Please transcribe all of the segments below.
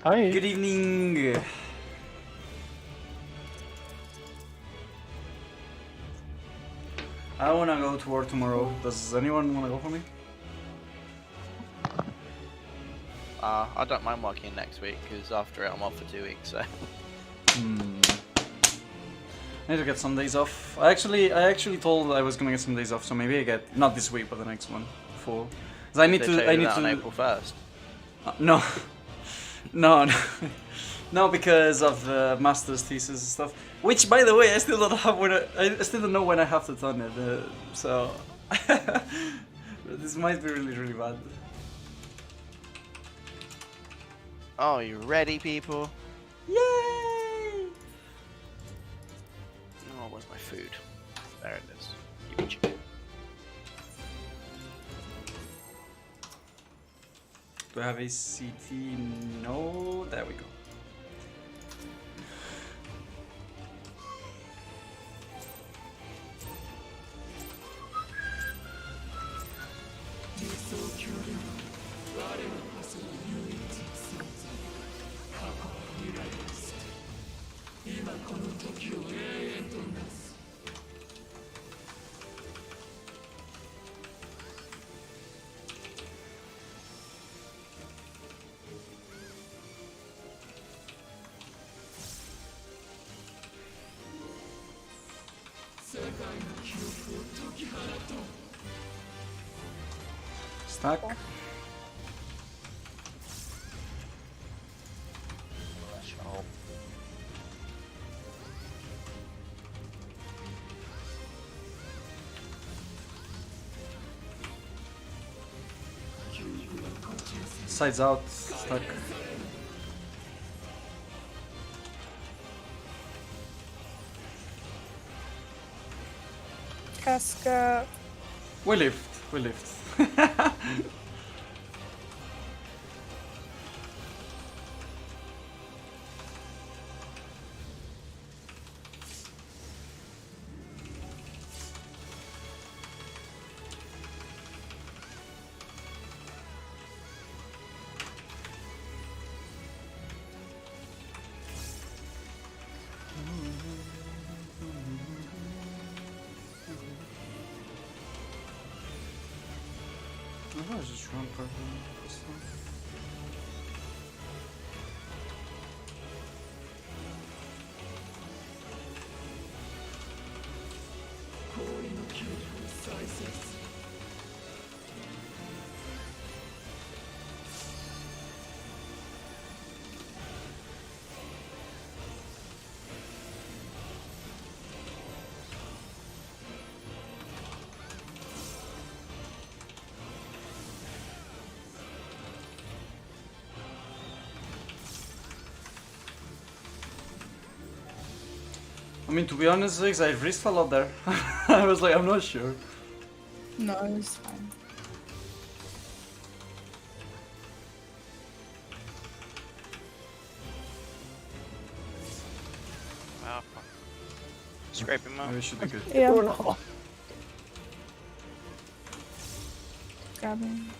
Hi. Good evening. I wanna go to work tomorrow. Does anyone wanna go for me? I don't mind working next week because after it I'm off for 2 weeks. So. I need to get some days off. I actually told I was gonna get some days off, so maybe I get not this week, but the next one. Full. 'Cause I need to. I need to. On April 1st. No, no, no, no, because of the master's thesis and stuff. Which, by the way, I still don't have when I still don't know when I have to turn it. So this might be really, really bad. Oh, you ready, people? Yay! Oh, where's my food? There it is. Give me chicken. Do I have a CT? No. There we go. Stack. Oh. Sides out. Stack. Casca. We lift. We lift. I was just wrong for I mean, to be honest, Ziggs, I risked a lot there. I was like, I'm not sure. No, it's fine. Wow. Scraping Maybe mouth. I should be good. Yeah. Oh, no. Grabbing.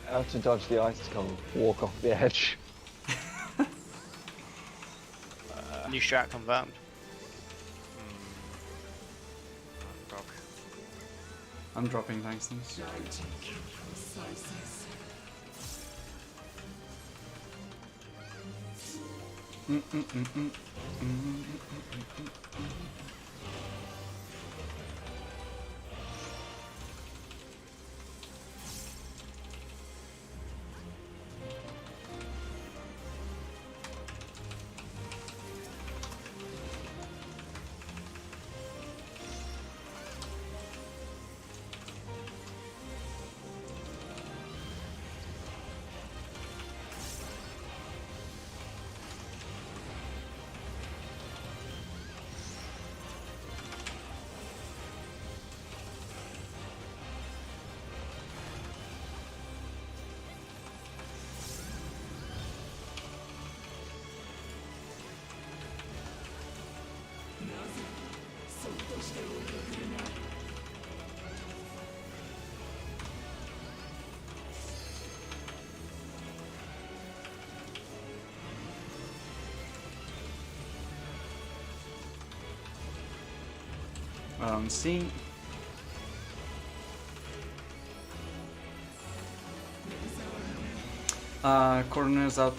How to dodge the ice to come walk off the edge. New strat confirmed. I'm dropping thanks. C. Corners out.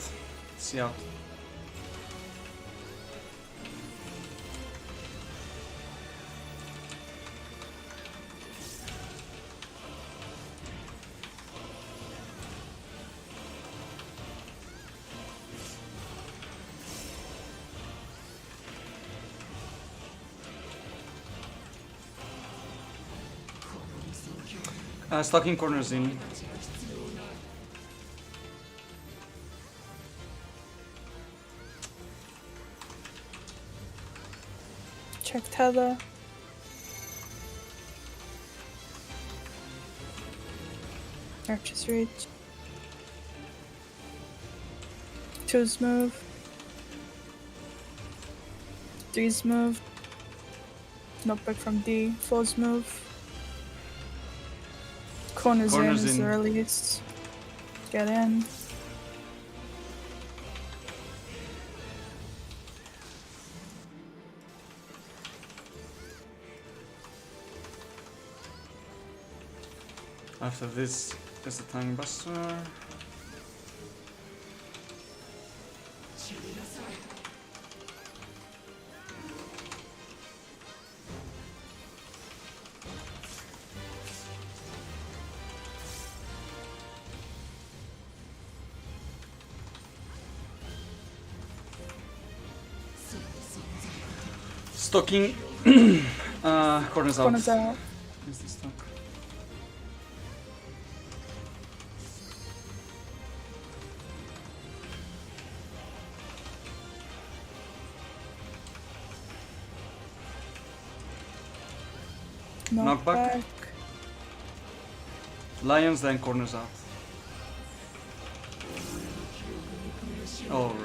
C out. Stocking corners in. Check tether. Archer's reach. 2's move. 3's move. Knockback from D. 4's move. Corners in is the earliest. Get in. After this is the Tongue Buster. Stocking corners out. Corners out. Is the stock? Knockback. Lions, then corners out. Oh,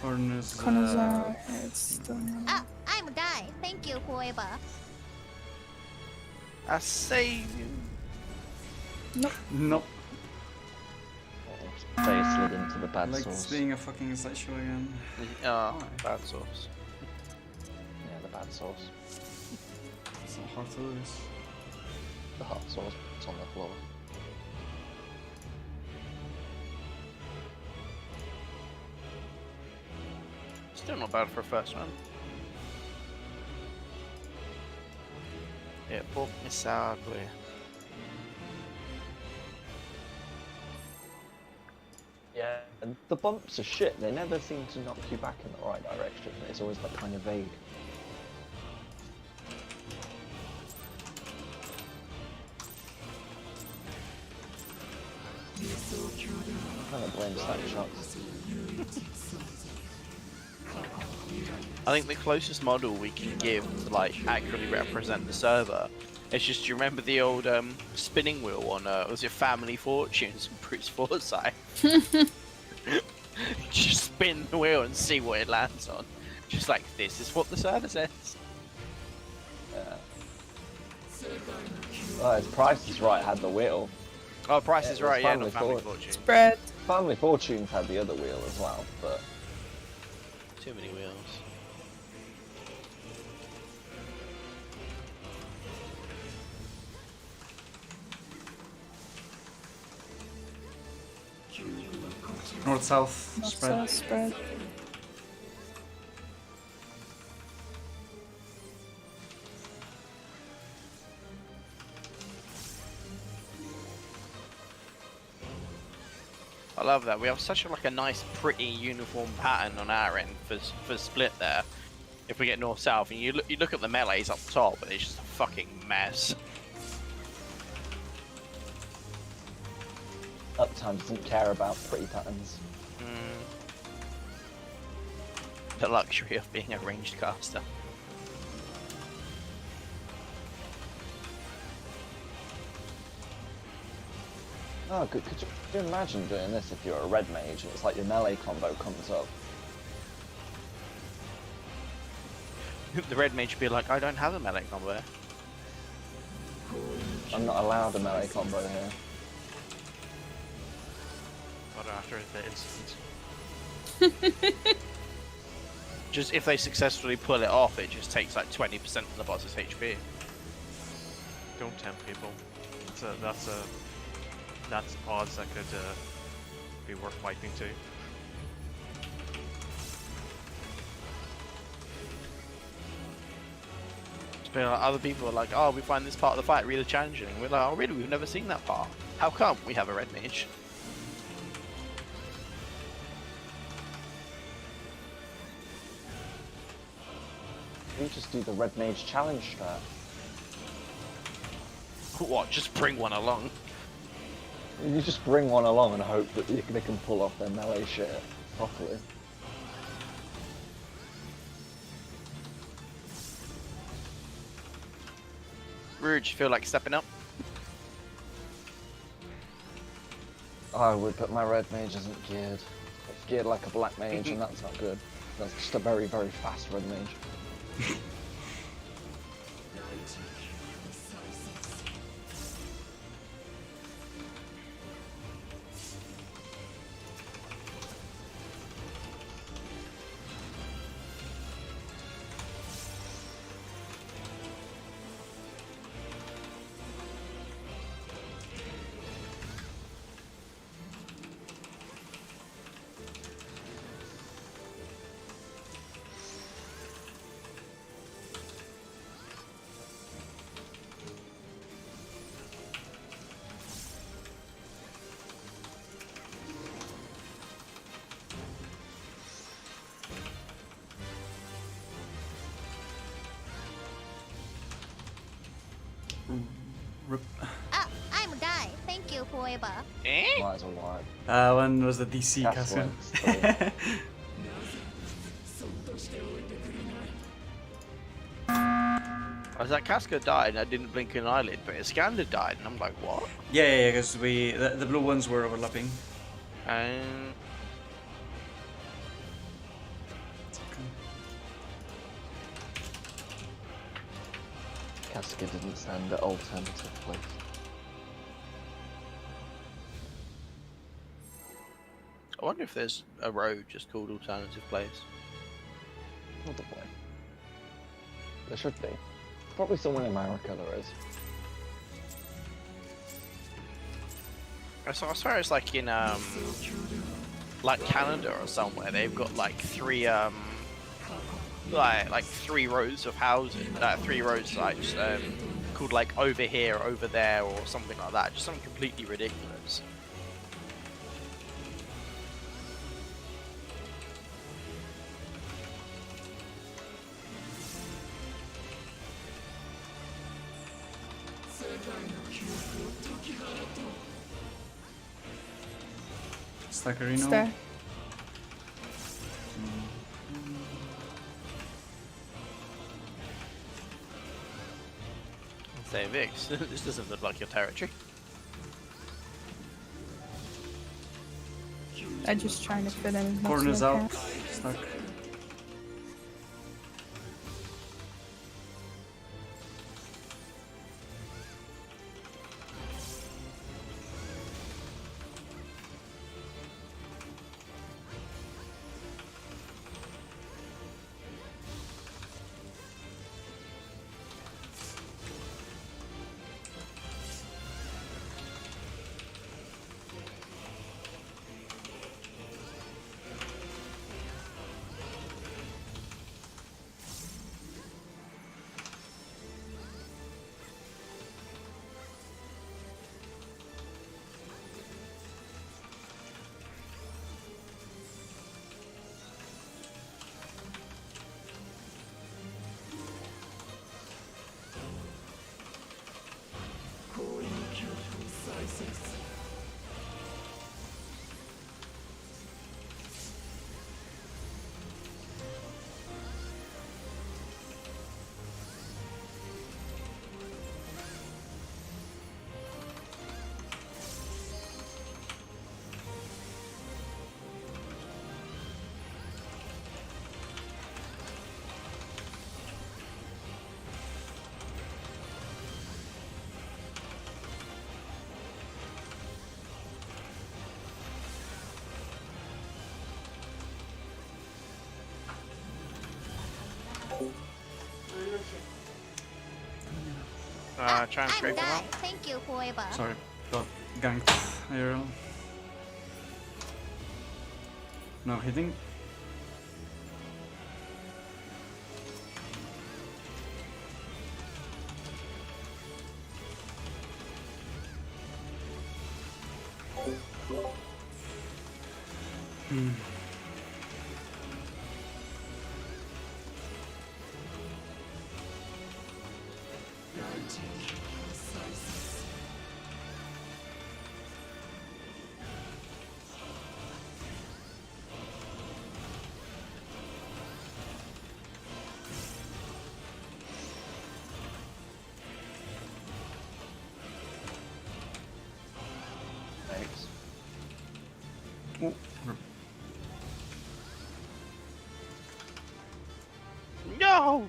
corners. Corners out. It's still. Ah, I'm a guy. Thank you, whoever. I save you. Nope. They slid into the bad Like sauce. being a fucking sideshow again. Oh, Why? bad sauce. Yeah, the bad sauce. It's not hard to lose. The hot sauce is on the floor. Still not bad for a first one. Yeah, pop me sadly. Yeah, and the bumps are shit. They never seem to knock you back in the right direction. It's always like kind of vague. I kind of blame that shot. I think the closest model we can give to like accurately represent the server is just, do you remember the old spinning wheel on was it Family Fortunes and Bruce Forsyth? Just spin the wheel and see what it lands on. Just like, this is what the server says. Oh, its Price is Right had the wheel. Oh, Price Yeah, is it was Right, yeah, Family not Family Fortunes. Fortunes. Spread. Family Fortunes had the other wheel as well, but Too many wheels. North south Not spread. so spread. I love that. We have such a nice, pretty uniform pattern on our end for split there. If we get north south, and you look at the melees up top, and it's just a fucking mess. Uptime doesn't care about pretty patterns. The luxury of being a ranged caster. Oh, could you imagine doing this if you're a red mage and it's like your melee combo comes up? The red mage would be like, I don't have a melee combo. I'm not allowed a melee combo here. But after the instant. Just if they successfully pull it off, it just takes like 20% of the boss's HP. Don't tempt people. That's odds that could be worth wiping too. But other people are like, oh, we find this part of the fight really challenging. We're like, oh, really? We've never seen that part. How come? We have a red mage. You just do the red mage challenge strat. What? Just bring one along. You just bring one along and hope that they can pull off their melee shit properly. Rouge, feel like stepping up? I would, but my red mage isn't geared. It's geared like a black mage, and that's not good. That's just a very, very fast red mage. Ah, I'm a guy. Thank you, forever. Eh? Might as well wipe. When was the DC That's Casca? one. I was like, Casca died and I didn't blink an eyelid, but Iskander died, and I'm like, what? Yeah, because the blue ones were overlapping. And Casca didn't stand at alternative place. I wonder if there's a road just called Alternative Place. Probably. There should be. Probably somewhere in America there is. I swear it's like in like Canada or somewhere. They've got like three like three rows of houses, 3 road sites called like over here, over there, or something like that. Just something completely ridiculous. Stackerino. Star. Say Vix, this doesn't look like your territory. I'm just trying to fit in as much Corners as I out. can. Stuck. Try and I'm scrape him die. out. Thank you forever. Sorry, got ganked here. No hitting. Thanks. Oh, No!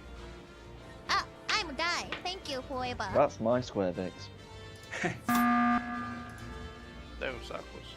I'm die. Thank you forever. That's my square, Vix. Those circles.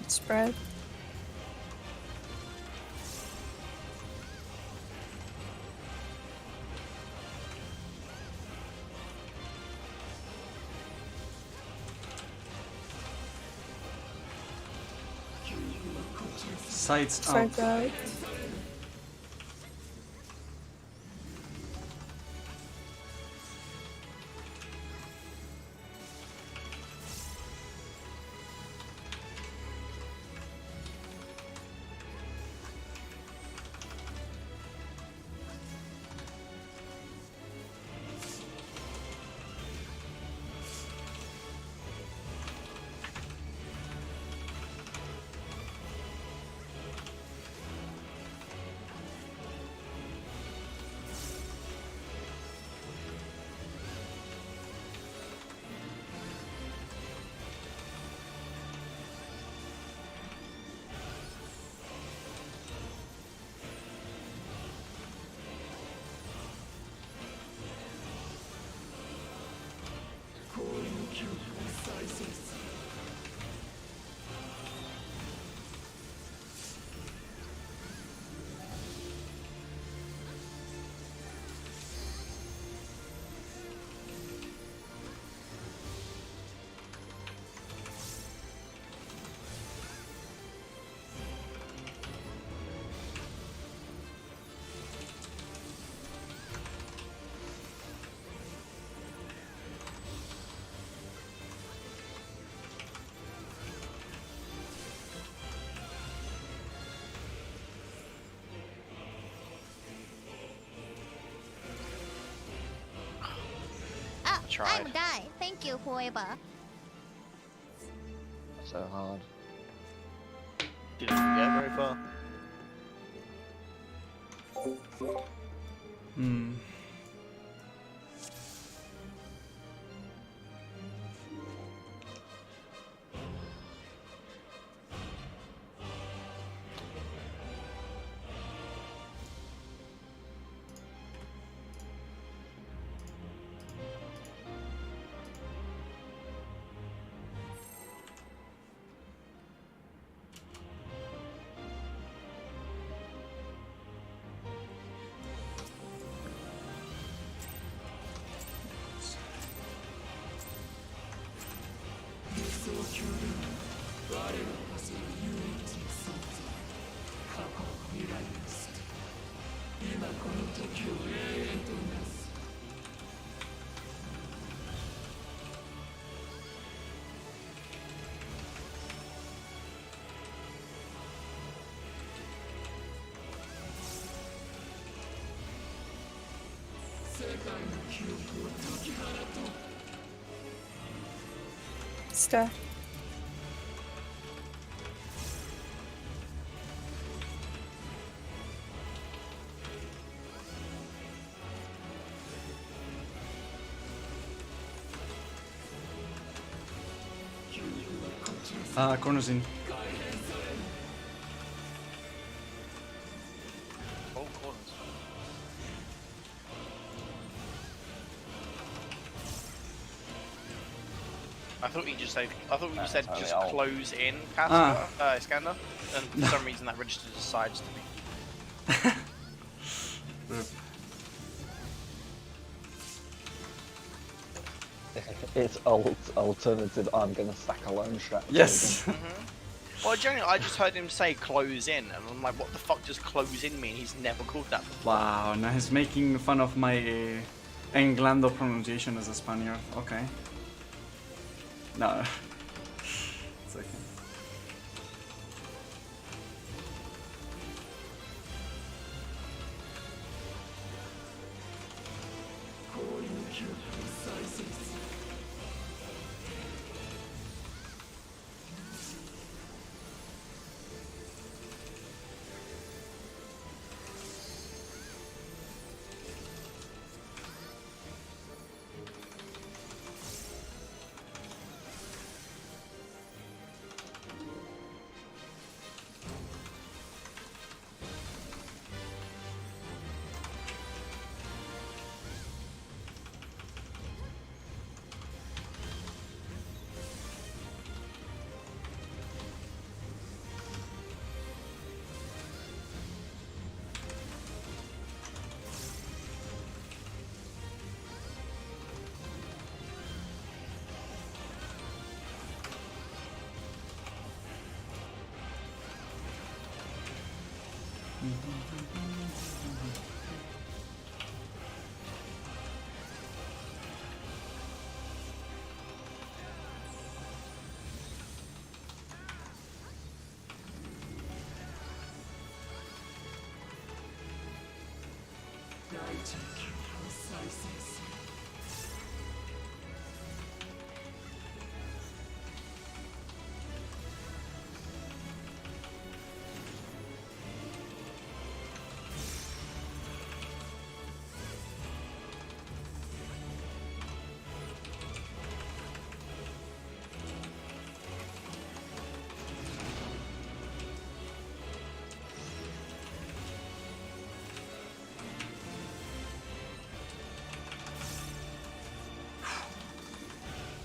Spread. sides out. Sides out. I'm die. Thank you forever. So hard. Didn't even get very far. Hmm. Stay. Corners in. Oh, corners. I thought you just said. I thought you said only just ult. close in, Casper, Scanner, and for some reason that registered as sides to me. It's alternative. I'm gonna stack alone strategy. Yes. Well, generally, I just heard him say close in, and I'm like, what the fuck does close in mean? He's never called that before. Wow, now he's making fun of my Englando pronunciation as a Spaniard. Okay. No. It's okay.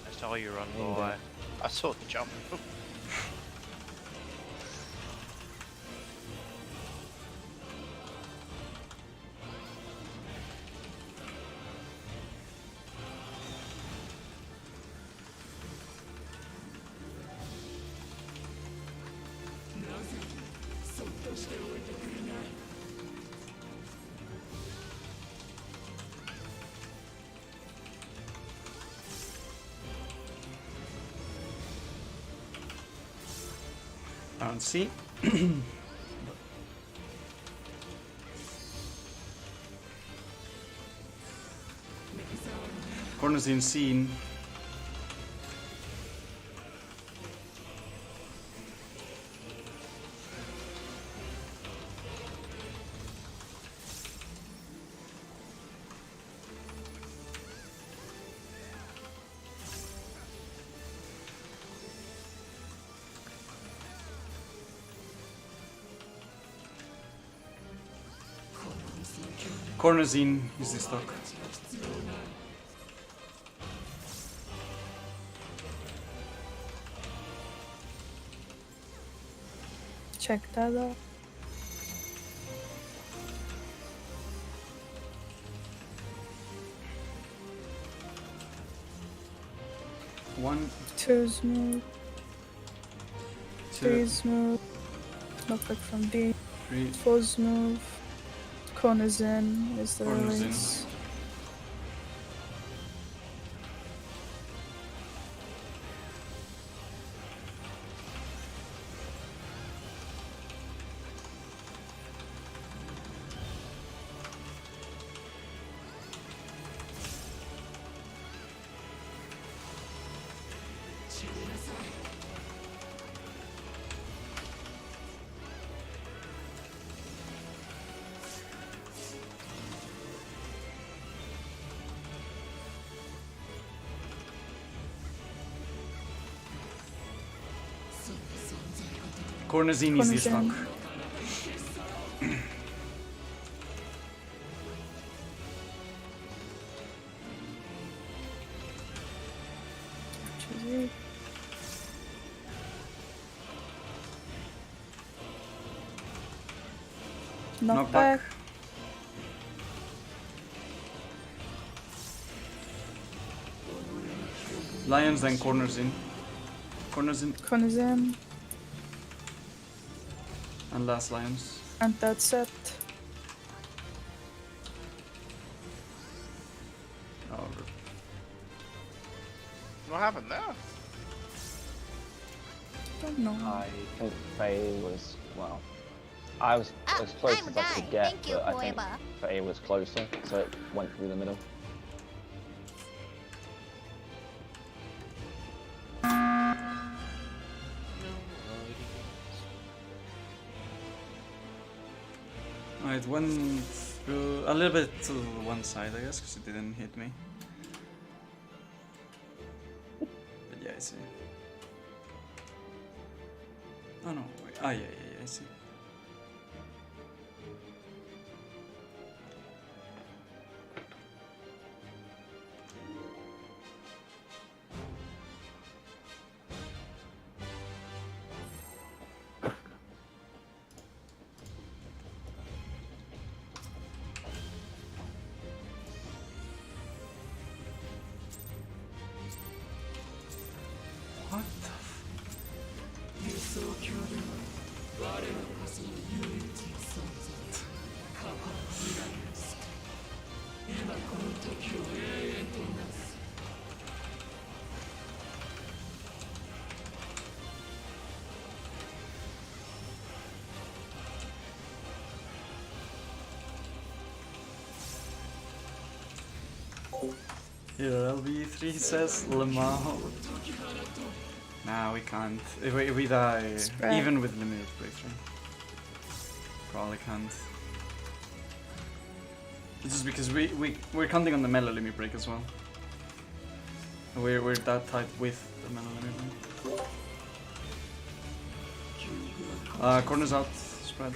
That's all you run, boy. I saw the jump. Round C. Corners in scene. Corners in is the stock. Check that out. One, Two smooth. Three two, smooth. Knockback from B. three. Four smooth. Corners in is the Corners in. release. Corner's in easy stock. GG. Knockback. Lions, then corners in. Corners in, Corners in. and last Lions. And that's it. Oh, What happened there? Don't know. I think Faye was, well, I was as close I'm as I a could guy. get, Thank you, but I think forever. Faye was closer, so it went through the middle. it went through a little bit to one side, I guess, because it didn't hit me. But yeah, I see. Oh no, wait. Ah, yeah, I see. What the f- Here, LB3 says Lamau. Nah, we can't. If we die, Spread. even with limited breakthrough. Probably can't. It's just because we're counting on the melee limit break as well. We're that tight with the melee limit break. Corners out, spread.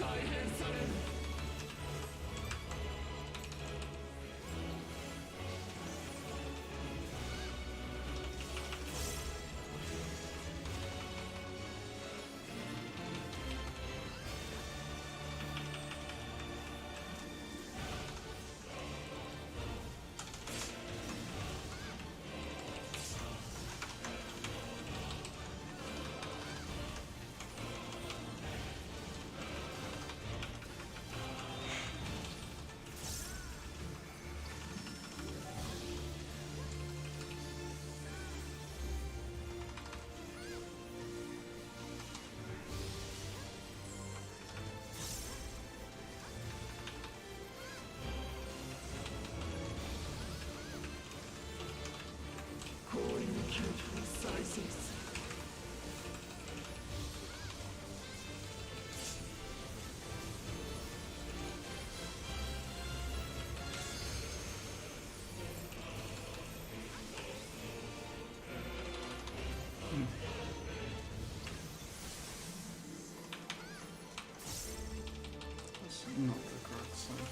That's not the correct side.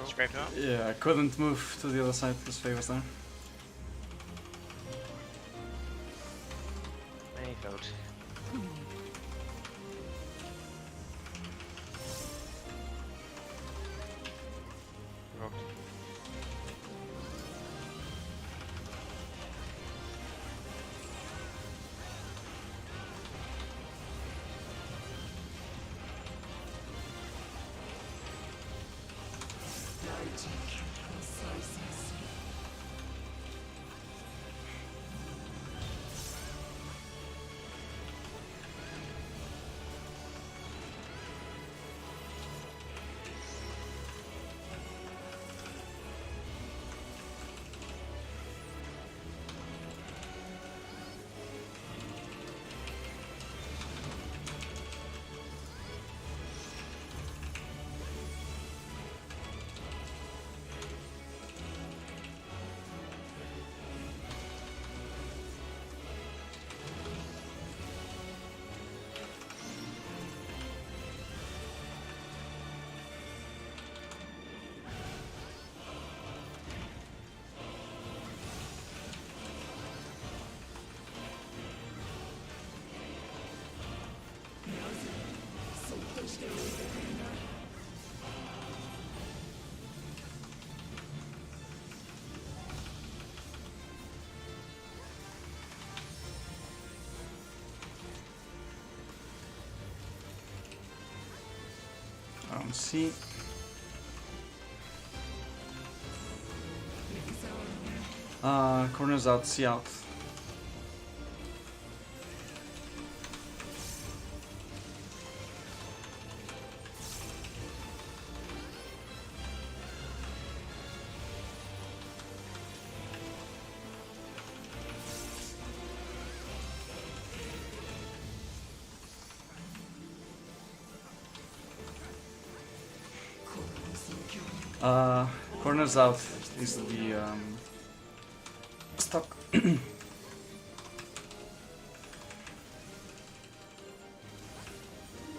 Scraped up. Yeah, I couldn't move to the other side because Faye was there. Failed. Rocked. I don't see. Corners out, C out. Corners out is the stock.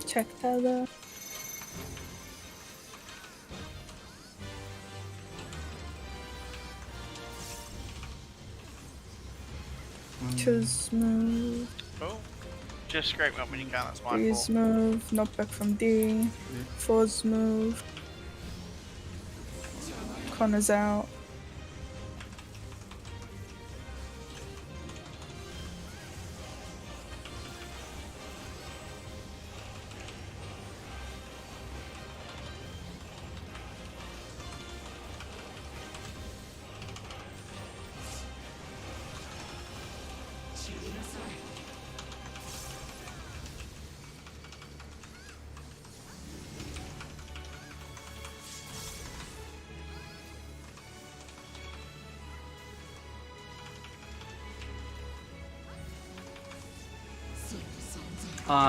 Check that. Choose move. Oh, just scrape me up when you can. That's my D's fault. move. Knockback from D. Four's move. Connor's out.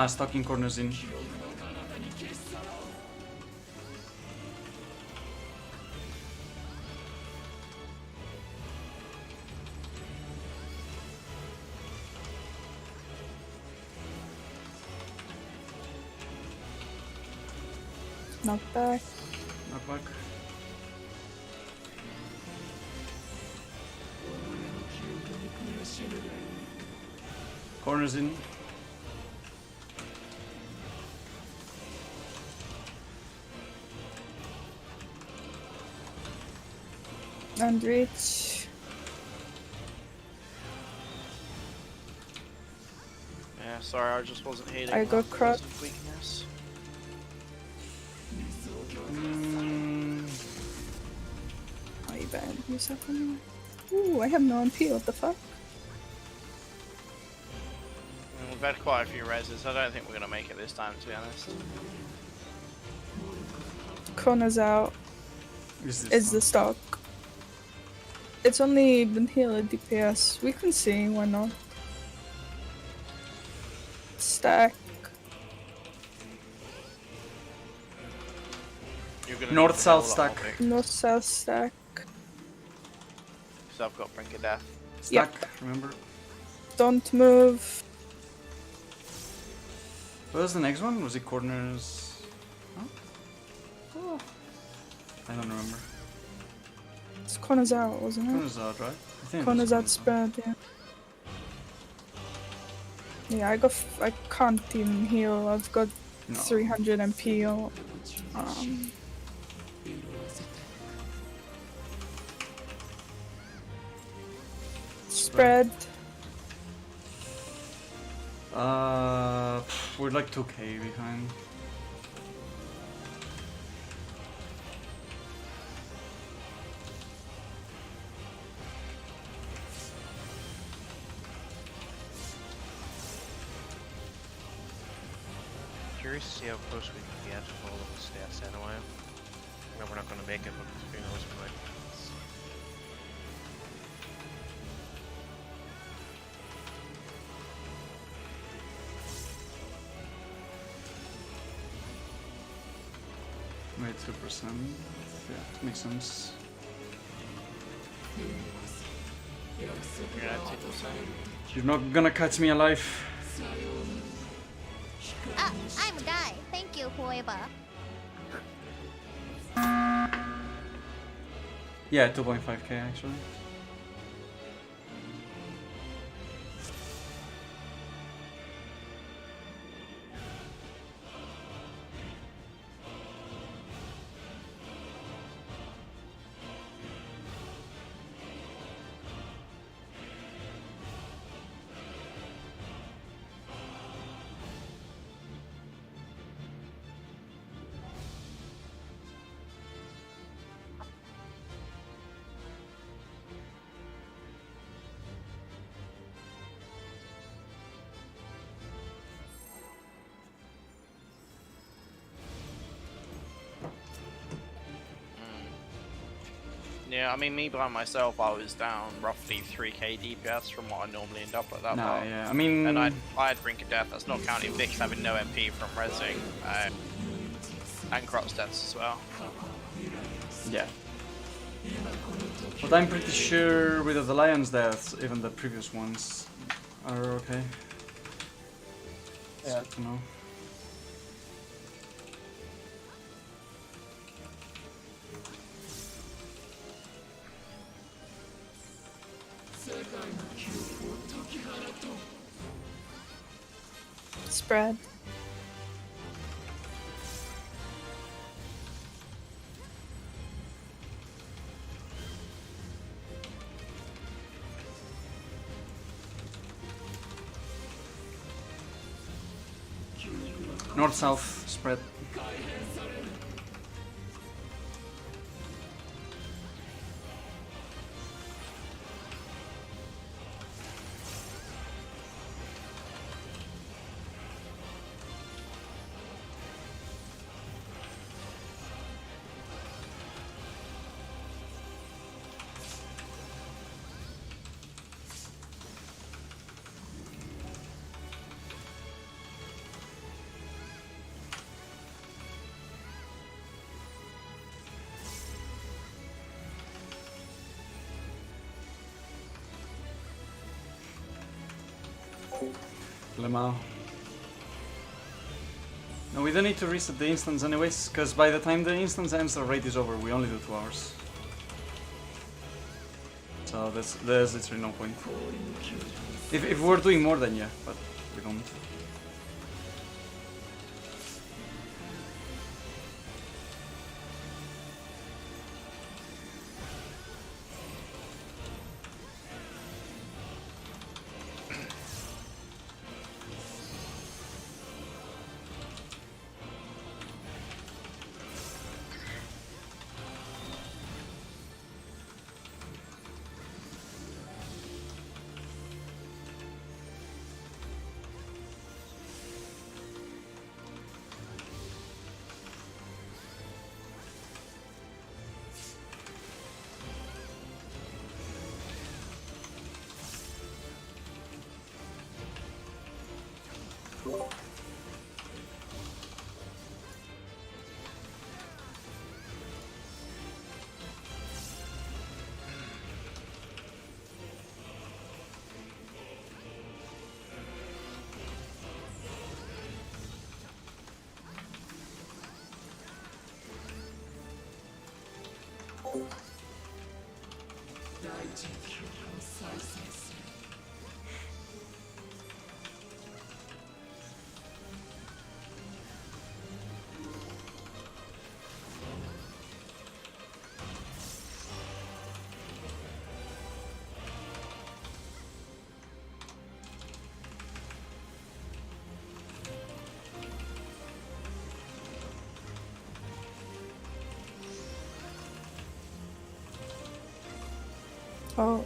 Stocking corners in. Knockback. Knockback. Corners in. And reach. Yeah, sorry, I just wasn't hitting. I got that crushed. was weakness. Oh, you better use that for me. Ooh, I have no MP. What the fuck? We've had quite a few reses. I don't think we're gonna make it this time, to be honest. Connor's out. Is Is the stock. It's only been healed at DPS. We can see, why not? Stack. You're gonna North need to south heal that stack. one, Vic, North south stack. So I've got Brink of Death. Stack, remember? Don't move. What was the next one? Was it corners? Huh? Oh. I don't remember. It's Connor's out, wasn't it? Corners out, right? I think it was Connor's out corners spread, yeah. Yeah, I can't even heal. I've got No. 300 MP. Spread. We're like 2k behind. Curious to see how close we can get to all of the stats anyway. No, we're not going to make it, but who knows, we might. Wait, 2%. Yeah, makes sense. You're gonna have to do the same. You're not gonna catch me alive. Ah, I'm a guy. Thank you, whoever. Yeah, 2.5k actually. Yeah, I mean, me by myself, I was down roughly 3k DPS from what I normally end up at that No, part. yeah, I mean... And I had Brink of Death, that's not counting Vix having no MP from Resing, and Cross deaths as well. Yeah. But I'm pretty sure with the Lion's deaths, even the previous ones are okay. It's Yeah. good to know. Spread. North-south spread. Lemao. No, we don't need to reset the instance anyways, because by the time the instance ends, the raid is over. We only do 2 hours. So there's literally no point. If we're doing more, then yeah, but we don't. Oh,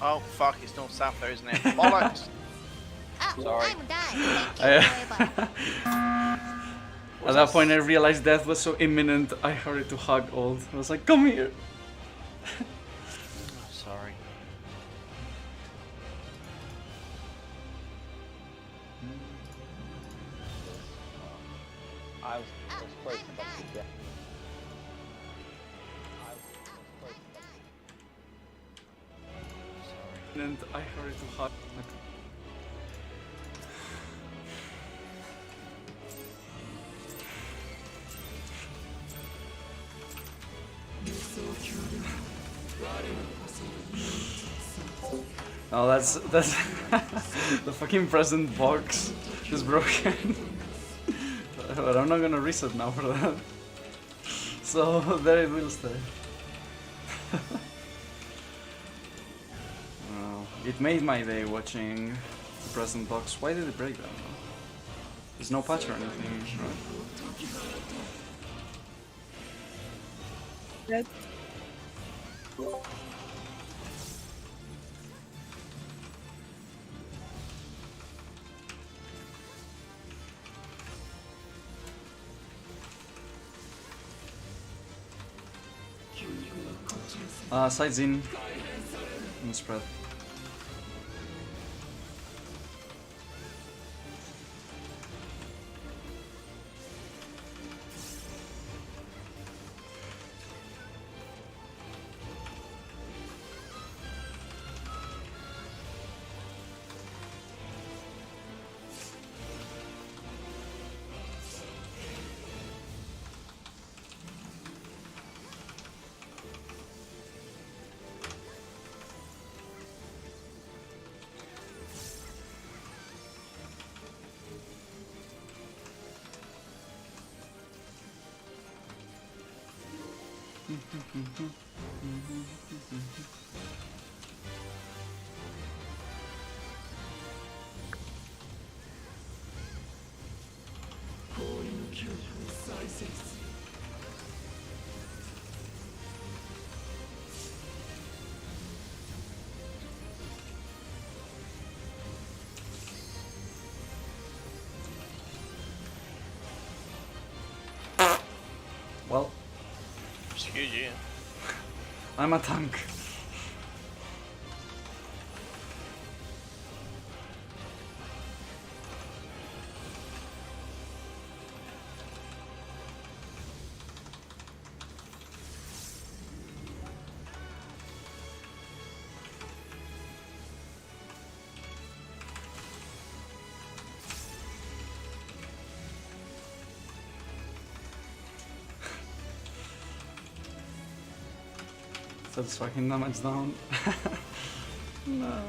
Oh fuck, it's north south though, isn't it? Bollocks! Ah, Sorry. I'm die. Thank you, forever. At that point, I realized death was so imminent. I hurried to hug Old. I was like, "Come here." Sorry. I was close to that, yeah. And I hurried to hug. Like, oh, that's the fucking present box is broken. But I'm not gonna reset now for that. So there it will stay. Oh, it made my day watching the present box. Why did it break that? There's no patch or anything, right? dead. Sides in and spread. Well, Excuse you. I'm a tank. That's fucking damage down. No.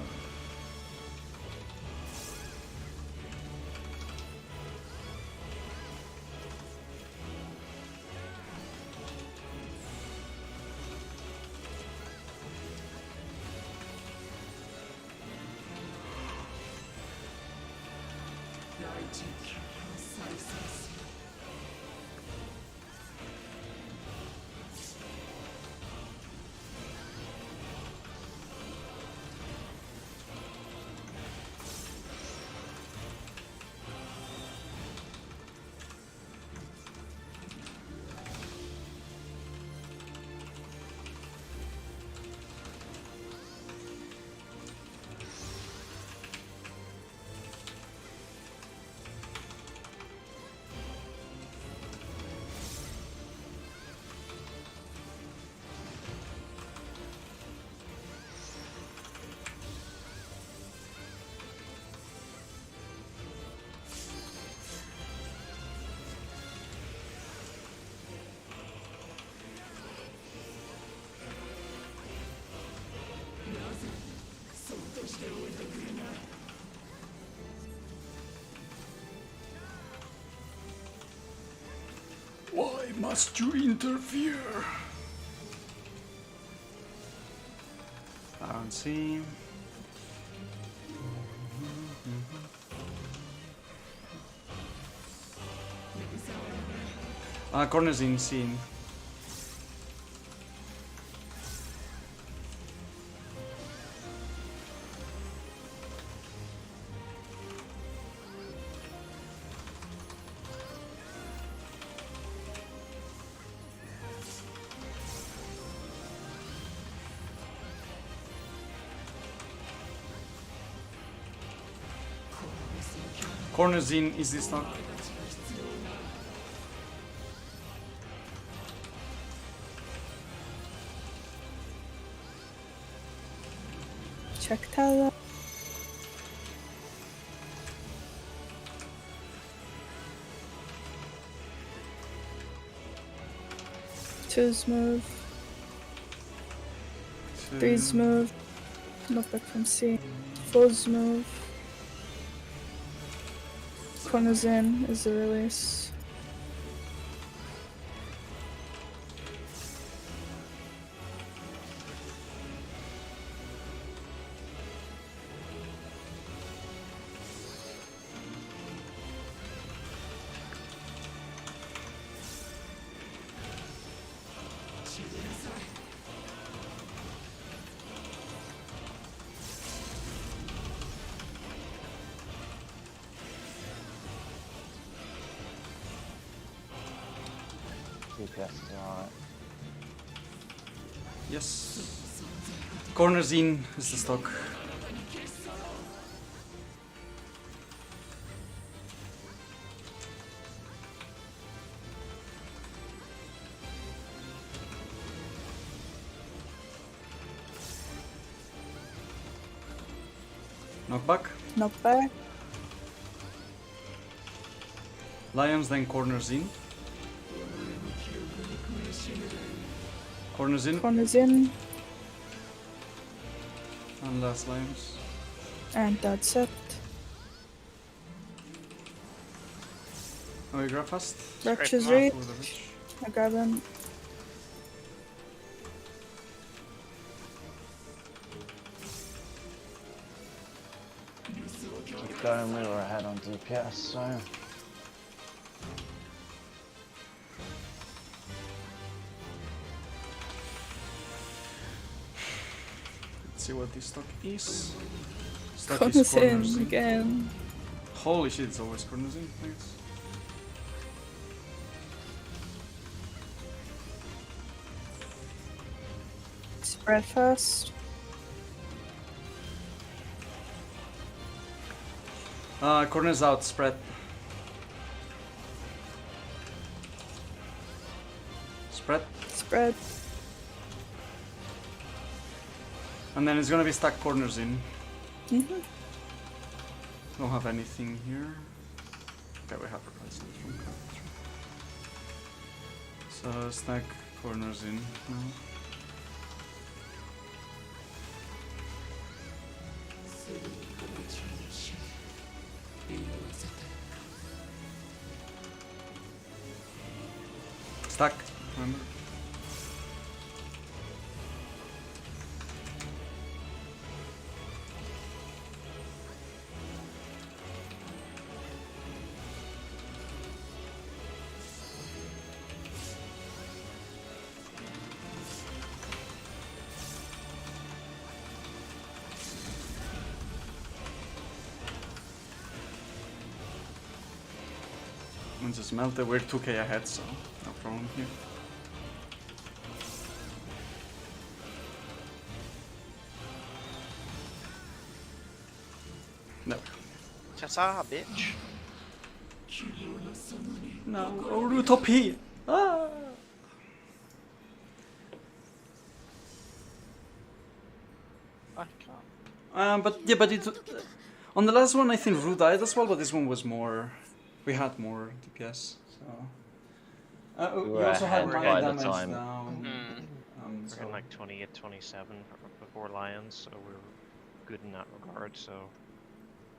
Why must you interfere? I don't see. Corner's in scene. Corner's in, is this not? Check tower. Two's move. Three's move. Move back from C. Four's move. Corners in is the release. DPS is alright. Yes. Corners in is the stock. Knockback. Knockback. Lions, then corners in. Corners in. Corners in. And last Lions. And that's it. Oh, you grab fast? Wretch is them off. read. Oh, the rich. I grab him. Keep going, we were ahead on DPS, so... Let's see what this stock is. Stock Corners is corners in in. again. Holy shit, it's always corners in. Thanks. Spread first. Corners out, spread. Spread. Spread. And then it's gonna be stacked corners in. Mm-hmm. Don't have anything here. Okay, we have replaced it from coverage. So stack corners in now. Stack, remember? Once it's melted, we're 2k ahead, so no problem here. No. Ta-ta, bitch. No, oh, top here! Ah! I can't. But yeah, but it on the last one I think Ru died as well, but this one was more. We had more DPS, so. We We were also had ahead my by the damage time. down. We're So in like 28, 27 before Lions, so we're good in that regard. So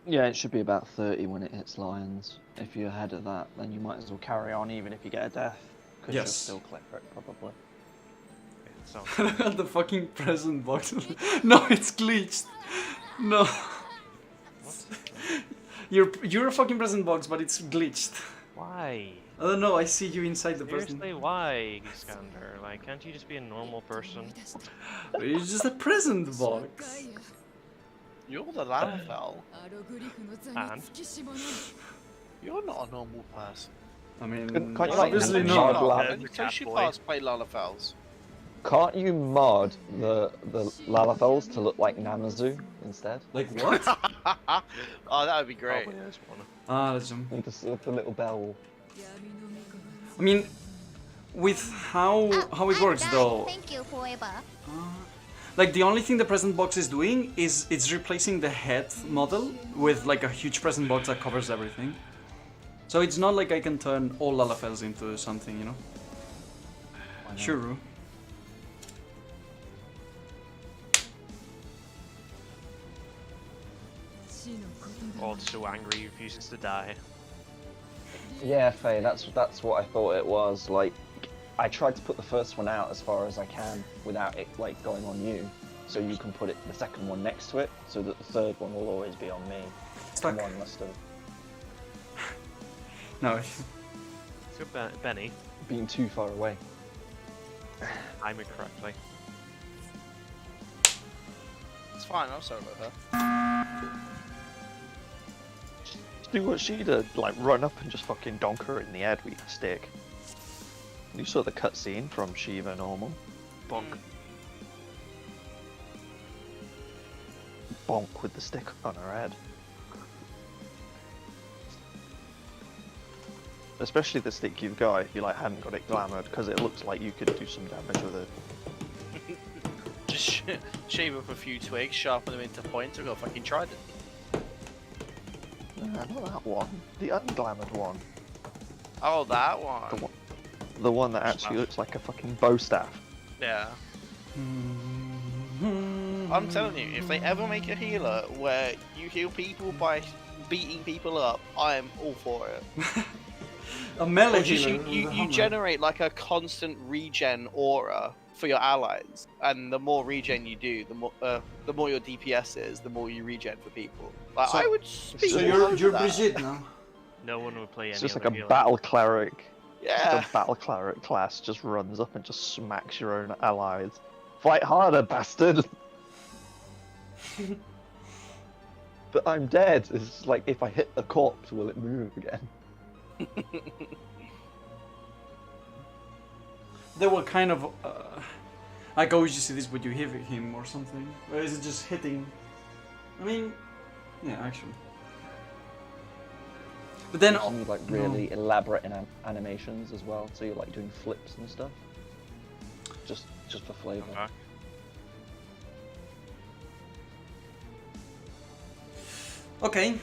Yeah, it should be about 30 when it hits Lions. If you're ahead of that, then you might as well carry on even if you get a death. Because Yes. you'll still click it, probably. it sounds the fucking present box. No, it's glitched. No. You're a fucking present box, but it's glitched. why? I don't know. I see you inside the present. Seriously, why, Iskander? Like, can't you just be a normal person? You're just a present box. You're the Lalafell. And You're not a normal person. I mean, Can't you, like, obviously mod not. Lala- Sociopaths play Lalafells. Can't you mod the Lalafels to look like Namazu instead? Like what? Oh, that would be great. Probably is one. That's With the little bell. I mean, with how it works I'm though. Thank you forever. Like the only thing the present box is doing is it's replacing the head model with like a huge present box that covers everything. So it's not like I can turn all Lalafels into something, you know? Sure. All so angry he refuses to die. Yeah, Faye, that's what I thought it was. Like, I tried to put the first one out as far as I can without it like going on you, so you can put the second one next to it, so that the third one will always be on me. Stuck. Someone must have No. So Benny, been too far away. time it correctly. It's fine, I'll solo her. Do what she did, like run up and just fucking donk her in the head with a stick. You saw the cutscene from Shiva normal. Bonk. bonk with the stick on her head. Especially the stick you've got if you like hadn't got it glamoured, because it looks like you could do some damage with it. Just shave up a few twigs, sharpen them into points, and go fucking trident. Nah, not that one. The unglamoured one. Oh, that one. The one that actually looks like a fucking bow staff. Yeah. I'm telling you, if they ever make a healer where you heal people by beating people up, I am all for it. A melee Or just healer. you generate like a constant regen aura for your allies, and the more regen you do, the more your DPS is, the more you regen for people. Like, So- I would So speak you're that. Brigitte now. No one would play any It's just like other a healer. battle cleric. Yeah. The battle cleric class just runs up and just smacks your own allies. Fight harder, bastard! But I'm dead. It's like if I hit the corpse, will it move again? They were kind of like, oh, you see this, but you hit him or something, or is it just hitting? I mean, yeah, actually. But then, You need like really elaborate animations as well, so you're like doing flips and stuff. Just for flavour. Okay. okay.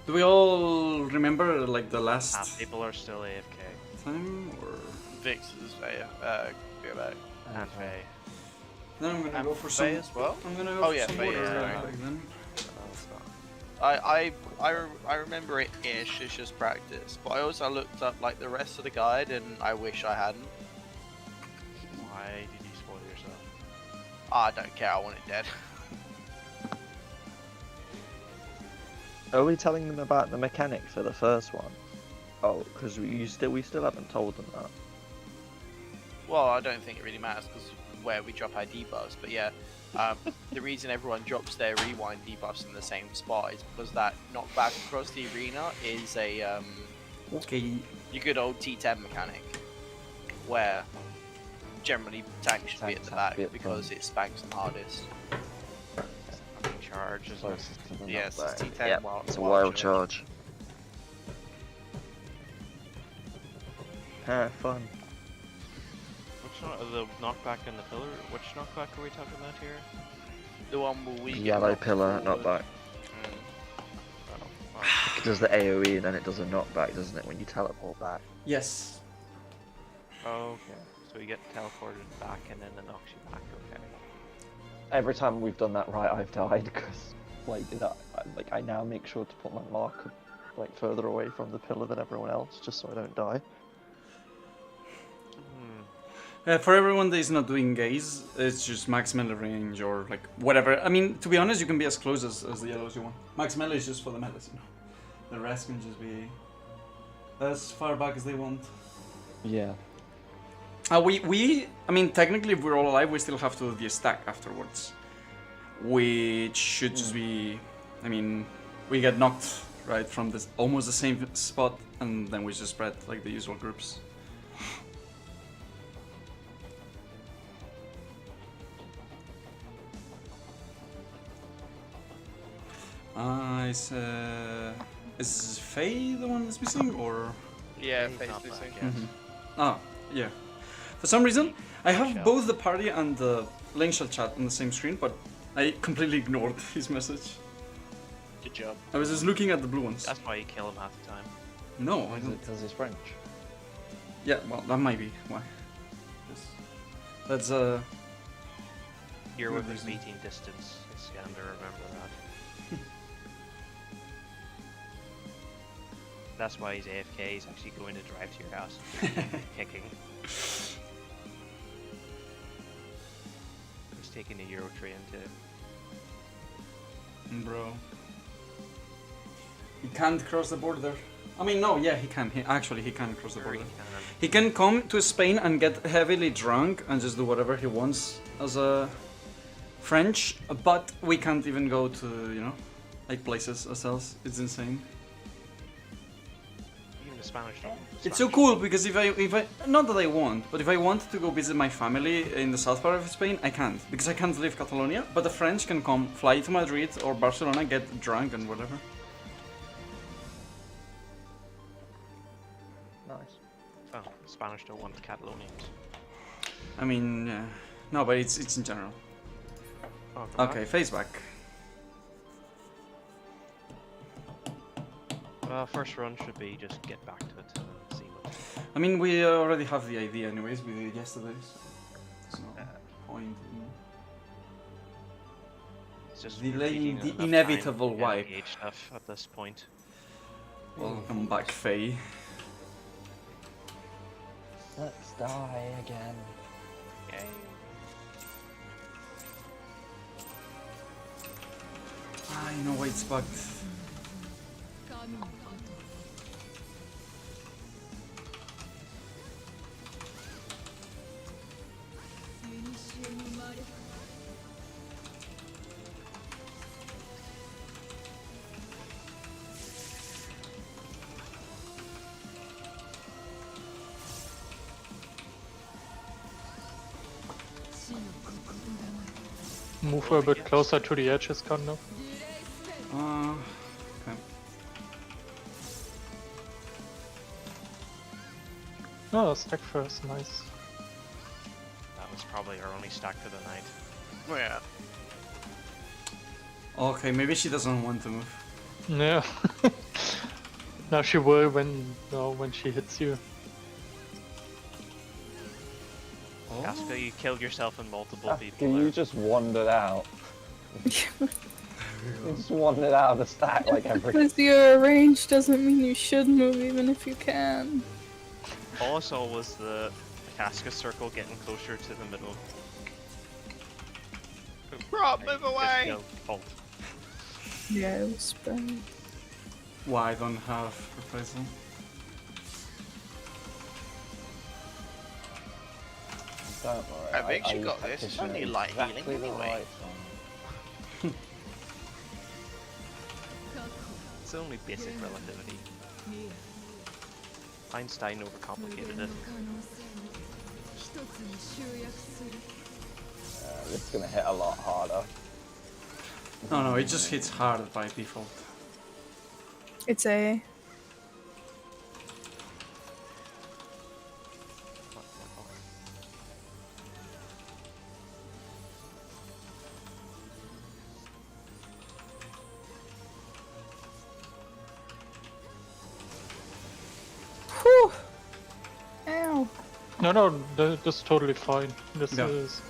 Do we all remember like the last Half people are still AFK. time, or Vix is go back. And Faye. then I'm gonna And go for Faye some. as well. I'm gonna go Oh, for yeah, some Faye, water sorry. back then. I remember it ish, it's just practice. But I also looked up like the rest of the guide, and I wish I hadn't. Why did you spoil yourself? I don't care, I want it dead. Are we telling them about the mechanic for the first one? Oh, because we still haven't told them that. Well, I don't think it really matters because where we drop our debuffs, but yeah, the reason everyone drops their rewind debuffs in the same spot is because that knockback across the arena is a Okay. your good old T10 mechanic, where generally tanks should be at Tanks the have to back be at the because front. it spanks the hardest. Charge is Closest to the Yes, it's knockback. T10 Yep, wild- it's a wild wild charge. Fun. the knockback and the pillar? Which knockback are we talking about here? The one where we get Yellow knocked pillar, forward. knockback. Oh, It does the AoE and then it does a knockback, doesn't it, when you teleport back? Yes. oh, okay. So you get teleported back and then it knocks you back, okay. Every time we've done that right, I've died because, I now make sure to put my marker like further away from the pillar than everyone else, just so I don't die. For everyone that is not doing gaze, it's just max melee range or like whatever. I mean, to be honest, you can be as close as the yellows you want. Max melee is just for the melees, you know. The rest can just be as far back as they want. Yeah. I mean, technically, if we're all alive, we still have to do the stack afterwards, which should just be. I mean, we get knocked right from this almost the same spot, and then we just spread like the usual groups. Is Faye the one that's missing, or? Yeah, He's face not missing. back yet. Ah, yeah. For some reason, I have Shell. both the party and the Link chat on the same screen, but I completely ignored his message. Good job. I was just looking at the blue ones. That's why you kill him half the time. No, I Is don't. it because he's French? Yeah, well, that might be why. Yes. That's You're Good within reason. meeting distance, Iskander, remember that. That's why he's AFK, he's actually going to drive to your house. Kicking. He's taking the Euro train to... bro. He can't cross the border. I mean, no, yeah, he can. He can cross the Sure, he border. can. He can come to Spain and get heavily drunk and just do whatever he wants as a French, but we can't even go to, like places ourselves. It's insane. Even the Spanish dub. It's so cool because if I not that I want, but if I want to go visit my family in the south part of Spain, I can't because I can't leave Catalonia. But the French can come, fly to Madrid or Barcelona, get drunk and whatever. Nice. Oh, Spanish don't want the Catalonians. I mean, yeah. No, but it's in general. Oh, come Okay, face back. Well, first run should be just get back to it and see what. I mean, we already have the idea anyways. We did it yesterday, so there's no point in It's just delaying repeating the enough inevitable time to get wipe. engaged enough at this point. Welcome back, Faye. Let's die again. Yay. I know why it's bugged. Move her a bit closer to the edges, Kondo. Okay. No, stack first, nice. That was probably our only stack for the night. Oh, yeah. Okay, maybe she doesn't want to move. Yeah. Now she will when she hits you. Casca, you killed yourself and multiple After people. you there. just wandered out. You just wandered out of the stack like every. Because you're arranged doesn't mean you should move even if you can. All I saw was the Casca circle getting closer to the middle. Rob, move away! No fault. Yeah, it was bad. Why I don't have reprisal? Don't worry. I think you use got this. It's practitioner only light healing exactly the anyway. right one. It's only basic relativity. Einstein overcomplicated it. This is gonna hit a lot harder. No, it just hits hard by default. It's a. Whew! Ow! No, this is totally fine. This Yeah. is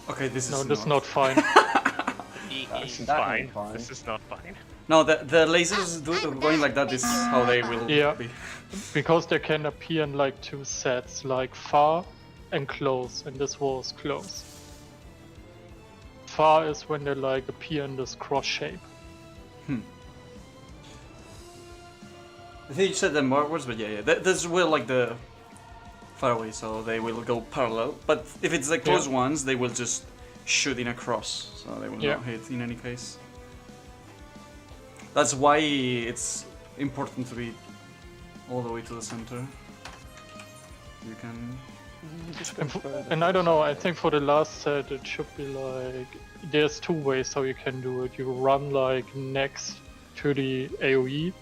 Okay, this no, is this is not fine. This is That fine. ain't fine. This is not fine. No, the lasers going like that is how they will Yeah. be. Because they can appear in like two sets, like far and close, and this was close. Far is when they like appear in this cross shape. I think you said them backwards, but yeah. This will like the far away, so they will go parallel. But if it's the close ones, they will just shoot in a cross, so they will not hit in any case. That's why it's important to be all the way to the center. You can. And I don't know, I think for the last set it should be like, there's two ways how you can do it. You run like next to the AoE,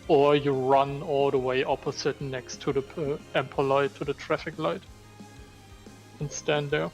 or you run all the way opposite next to the amper light, to the traffic light, and stand there.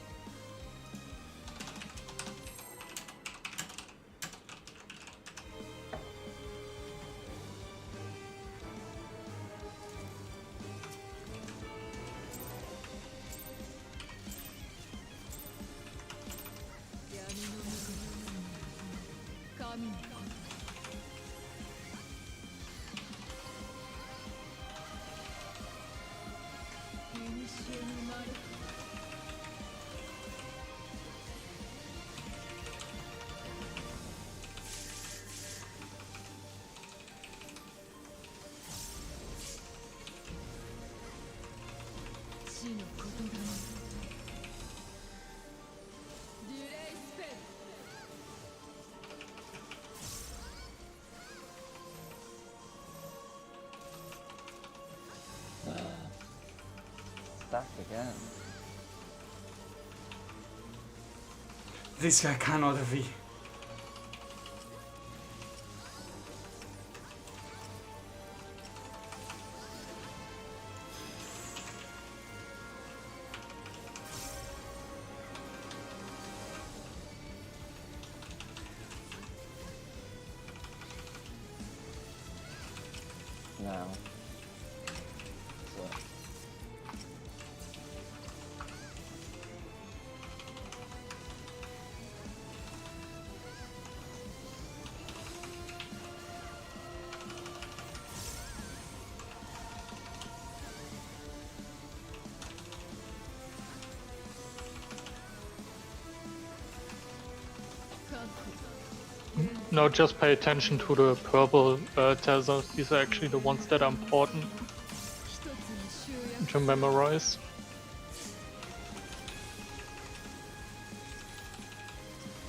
stack again. This guy cannot V. Now. So. No, just pay attention to the purple tethers. These are actually the ones that are important to memorize.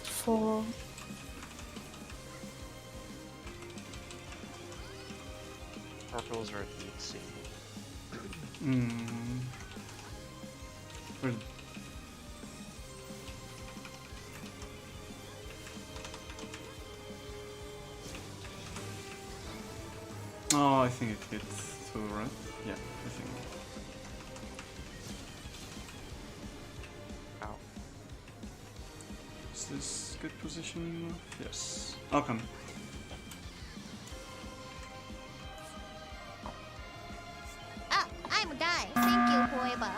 For Purples are heat seeking. Well, oh, I think it hit too, right? Yeah, I think. Ow. Is this good position? Yes. Okay. Ah, I'm a guy. Thank you, forever.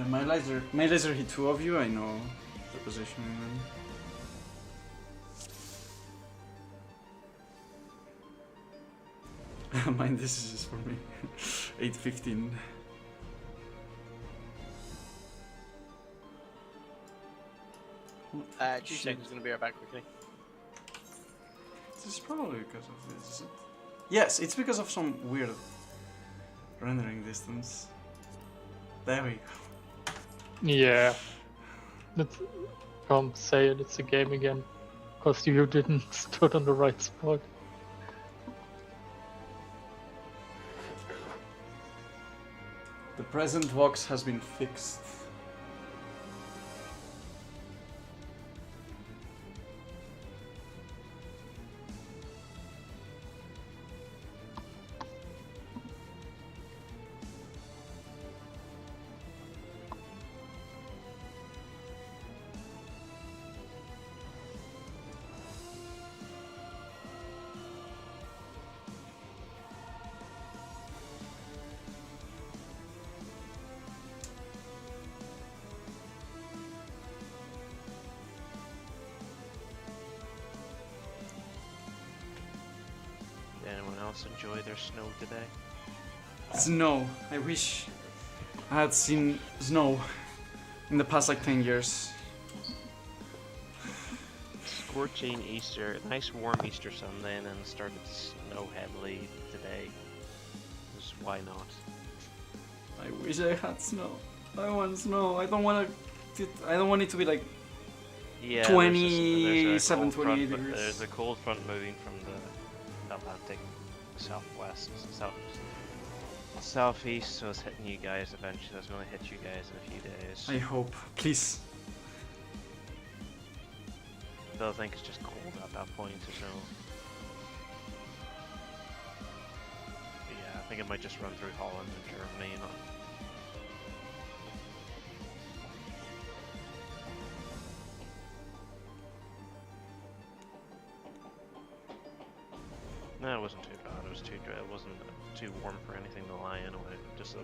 My laser hit two of you. I know the position. Mine, this is just for me. 8:15. What? 2 seconds, gonna be right back quickly. This is probably because of this, is it? Yes, it's because of some weird rendering distance. There we go. Yeah. Come say it, it's a game again. Because you didn't stood on the right spot. The present Vox has been fixed. Did anyone else enjoy their snow today? Snow. I wish I had seen snow in the past like 10 years. Scorching Easter, nice warm Easter Sunday, and then started to snow heavily today. Just why not? I wish I had snow. I want snow. I don't want it to be like Yeah, 27, 28 28 degrees. There's a cold front moving from the Atlantic southwest, southeast, so it's hitting you guys eventually. It's going to hit you guys in a few days. I hope. Please. But I think it's just cold at that point, so. Yeah, I think it might just run through Holland and Germany, you know. No, it wasn't too bad. It was too dry. It wasn't too warm for anything to lie anyway. Just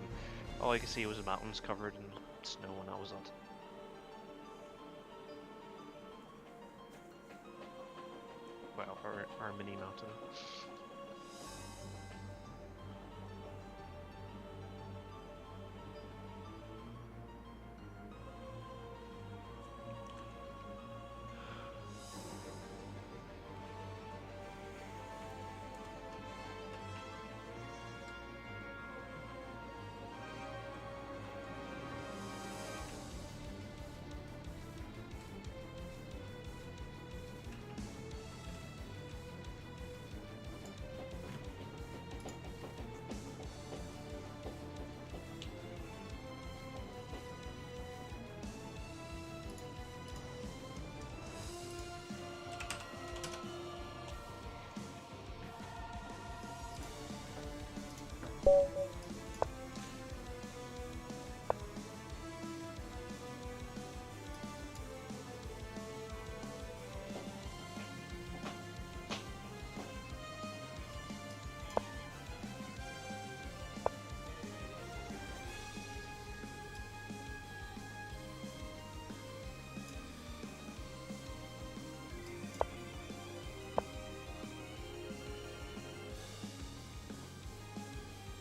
all I could see was the mountains covered in snow, and that was it. Well, our mini mountain.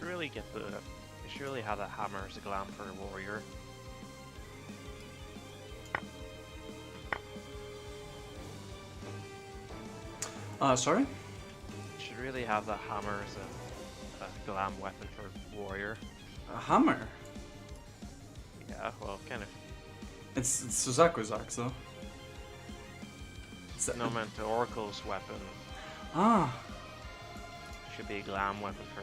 Really get the. They should really have that hammer as a glam for a warrior. Sorry? You should really have that hammer as a glam weapon for warrior. A hammer? Yeah, well, kind of. It's Suzaku's axe, though. It's No, meant the Oracle's weapon Ah. should be a glam weapon for.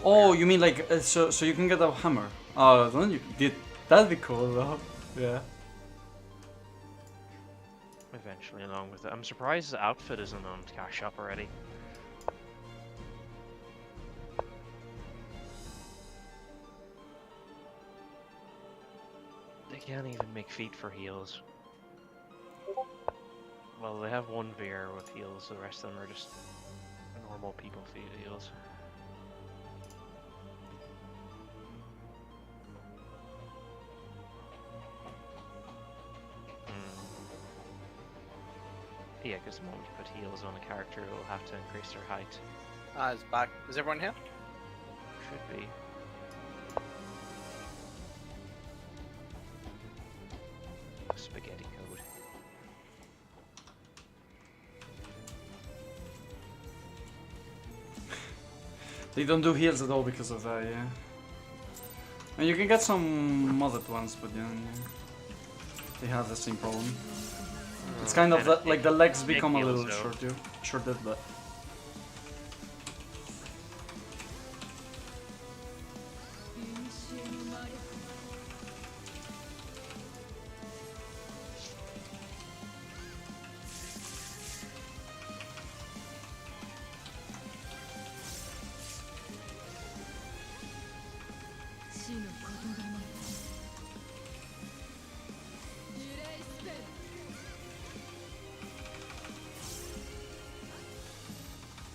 Oh, you mean like so you can get a hammer? Oh, don't you? That'd be cool though. Yeah. Eventually, along with it. I'm surprised his outfit isn't on cash shop already. They can't even make feet for heals. Well, they have one Veer with heals, the rest of them are just normal people feet heals. Yeah, because the moment you put heals on a character, it will have to increase their height. It's back. Is everyone here? Should be. Spaghetti code. They don't do heals at all because of that, yeah. And you can get some modded ones, but yeah, they have the same problem. It's kind of like the legs become a little shorter, but.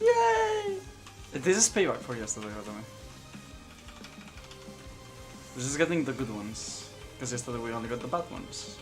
Yay! This is payback for yesterday, by the way. We're just getting the good ones, because yesterday we only got the bad ones.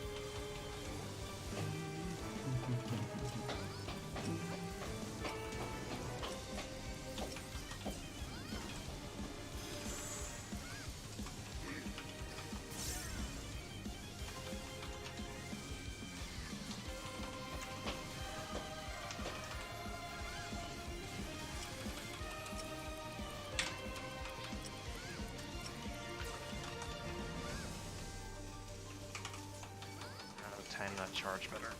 Time that charge better.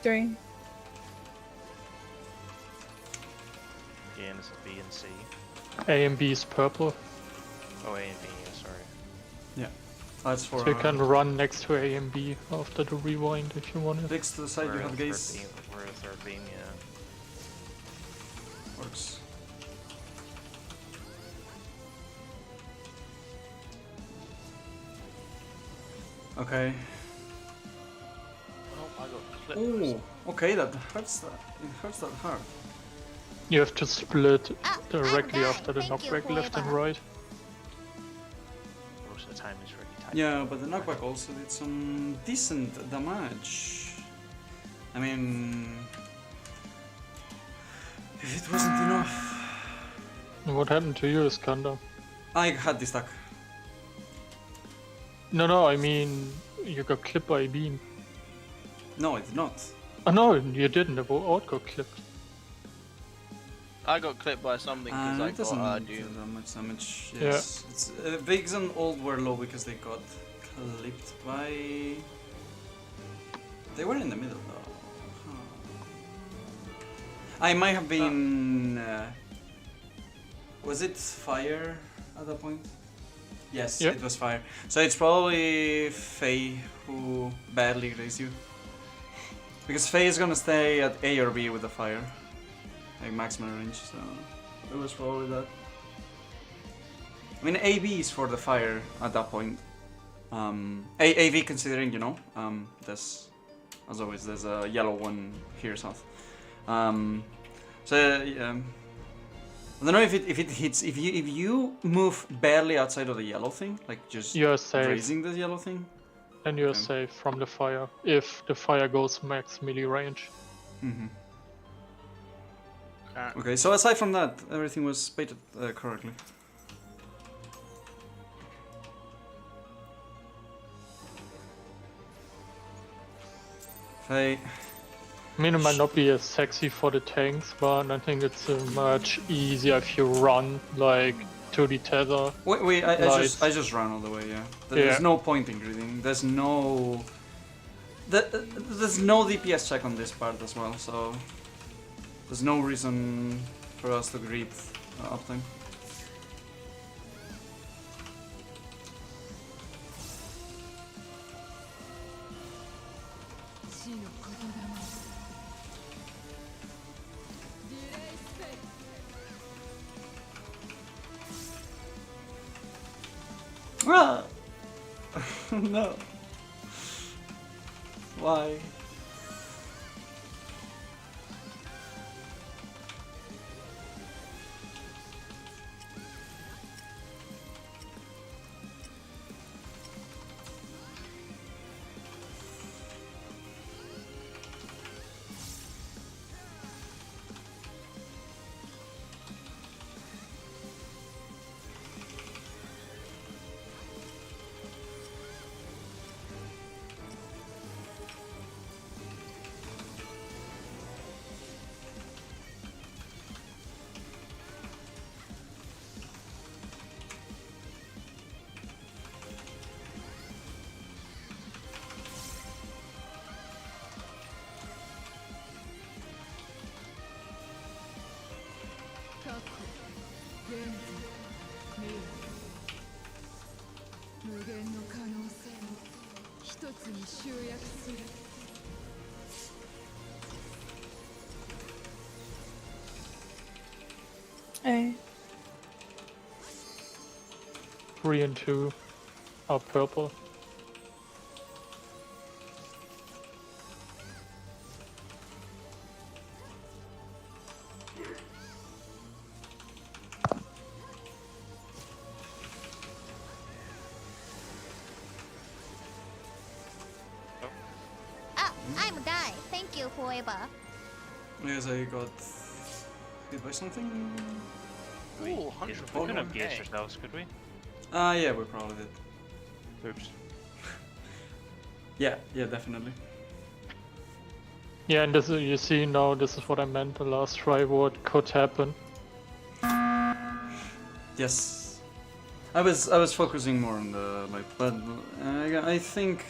Three. Again, is it B and C? A and B is purple, Oh, A and B, yeah, sorry. Yeah. That's for. so you can run next to A and B after the rewind if you want it. Next to the side you have gaze. We're a third beam, yeah. Works. Okay. Oh, I got clipped. Ooh, okay, that hurts. It hurts that hard. You have to split Ah, directly I'm after the done. Thank you, knockback left and forever. right. Most of the time is really tight. Yeah, but the knockback also did some decent damage. I mean, if it wasn't enough, What happened to you, Iskander? I had this stack. No, I mean, you got clipped by a beam. No, I did not. Oh no, you didn't, the out got clipped. I got clipped by something because I it doesn't got do Doom. that much damage. Yes, it's Bigs and Old were low because they got clipped by. They were in the middle though. Huh. I might have been. Was it fire at that point? Yes, Yep. it was fire. So it's probably Faye who badly grazed you. Because Faye is gonna stay at A or B with the fire. Like maximum range, so it was probably that. I mean, AB is for the fire at that point. AV considering, you know, there's, as always, there's a yellow one here south. I don't know if it hits, if you move barely outside of the yellow thing, like just You're safe. grazing the yellow thing. And you're Okay. safe from the fire if the fire goes max melee range. Okay, so aside from that, everything was baited correctly. Hey, I mean, it might not be as sexy for the tanks, but I think it's much easier if you run, like, to the tether. wait, I Lights. just ran all the way, yeah. There's Yeah. no point in greeting. There's no DPS check on this part as well, so there's no reason for us to greet uptime. Ah! No. Why? Eh. 3 and 2 are purple. Ah, I'm die. Thank you forever. Yes, I got hit by something. Ooh, We 100 couldn't have gauged ourselves, could we? Yeah, we probably did. Oops. Yeah, definitely. Yeah, and this is, you see now, this is what I meant the last try, what could happen. Yes. I was focusing more on the but I think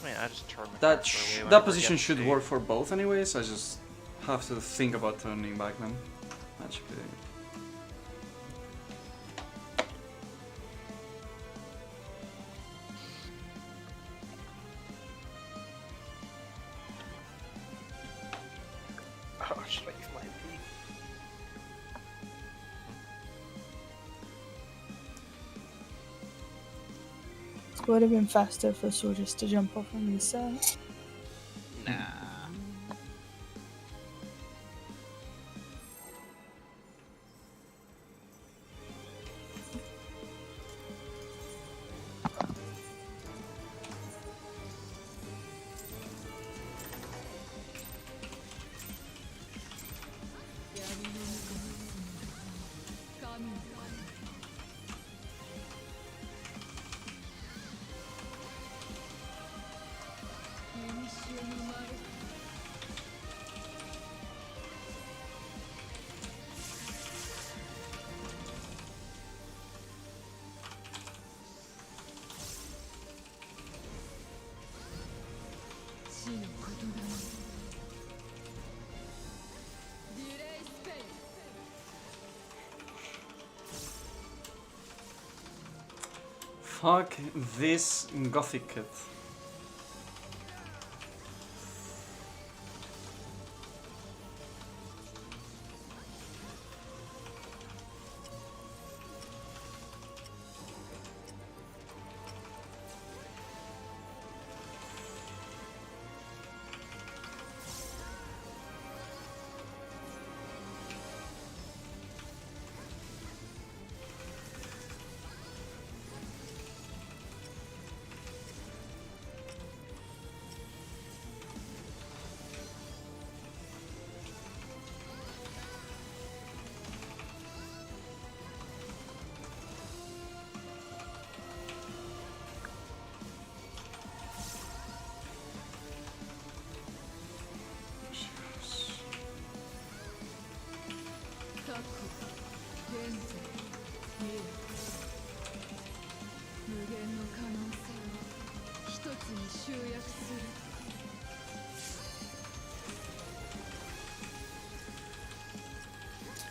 I just turned the that cursor away that whenever it position gets should to- work for both anyways. I just have to think about turning back then. That should be. Oh, should I use my MP? It would have been faster for soldiers to jump off on this side. Nah. Fuck this gothic kit.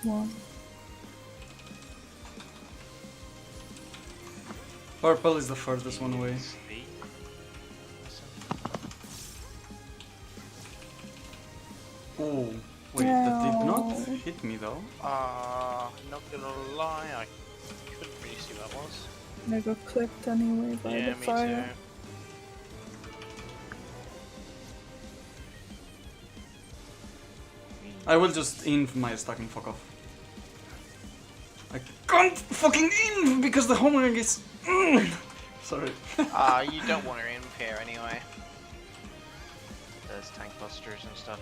One. Purple is the furthest one away. Three. Oh, wait, that did not No. hit me though. Not gonna lie, I couldn't really see what that was. I got clipped anyway by Yeah, the me fire. too. I will just inv my stack and fuck off. I can't fucking inv because the homing is. Sorry. You don't want her in here anyway. There's tank busters and stuff.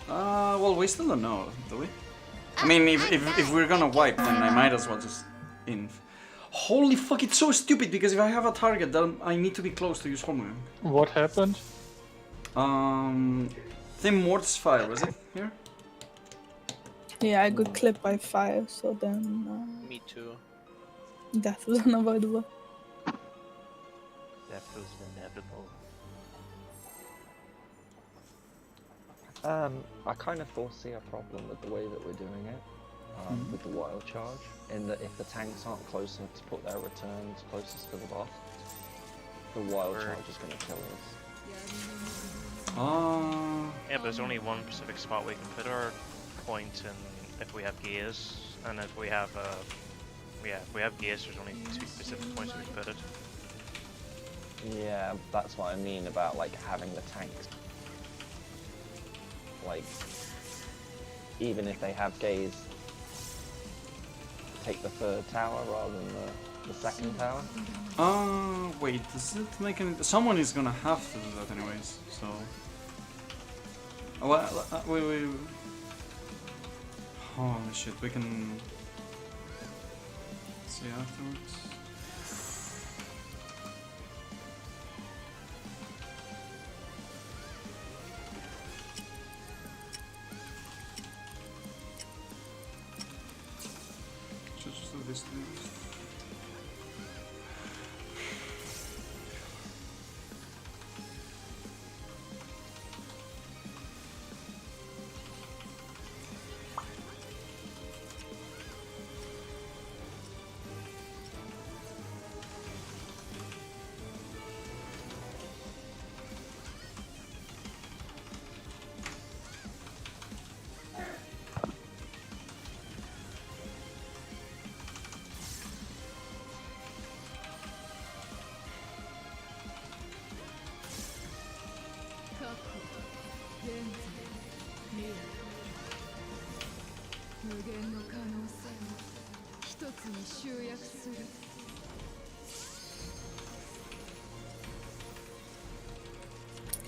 Well, we still don't know, do we? I mean, if we're gonna wipe, then I might as well just inv. Holy fuck, it's so stupid because if I have a target, then I need to be close to use homing. What happened? Thin Mortis fire, was it? Here? Yeah, I got clipped by fire, so then Me too. death was unavoidable. That feels inevitable. I kind of foresee a problem with the way that we're doing it, with the wild charge, in that if the tanks aren't close enough to put their returns closest to the boss, the wild Word. charge is going to kill us. Yeah, but there's only one specific spot we can put our point in if we have gears, and if we have if we have gears, there's only two specific points we can put it. Yeah, that's what I mean about like having the tanks. Like, even if they have gaze, take the third tower rather than the second tower. Wait, does it make any... Someone is gonna have to do that anyways, so... Well, wait. Holy shit, we can... see afterwards. Just do this thing.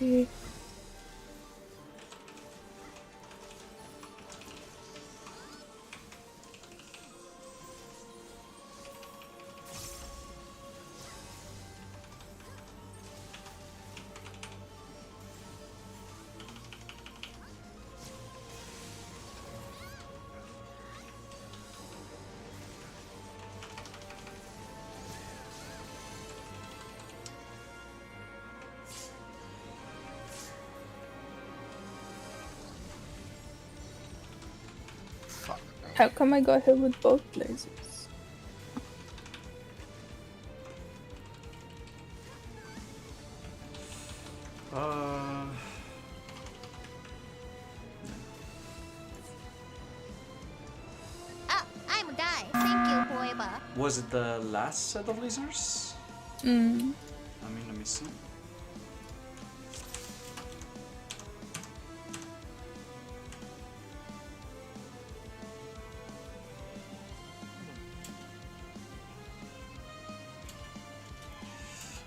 Okay. How come I got hit with both lasers? Ah, I'm die. Thank you, forever. Was it the last set of lasers? Mm. I mean, let me see.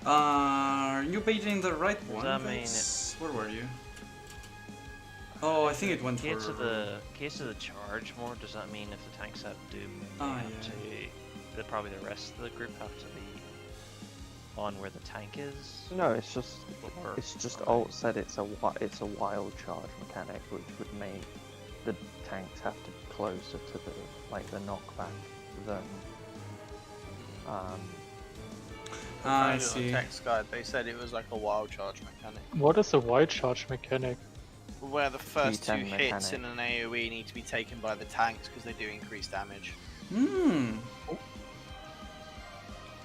Are you baiting the right one? that mean Vex? Where were you? Oh, I think it went case for... of the charge more. Does that mean if the tanks have Doom, they Ah, have yeah. to, probably the rest of the group have to be on where the tank is? No, it's just Or- Alt said it's a wild charge mechanic, which would make the tanks have to be closer to the knockback than I On the see. text guide, they said it was like a wild charge mechanic, What is a wild charge mechanic? where the first two D10 hits mechanic. in an AOE need to be taken by the tanks because they do increase damage. Hmm.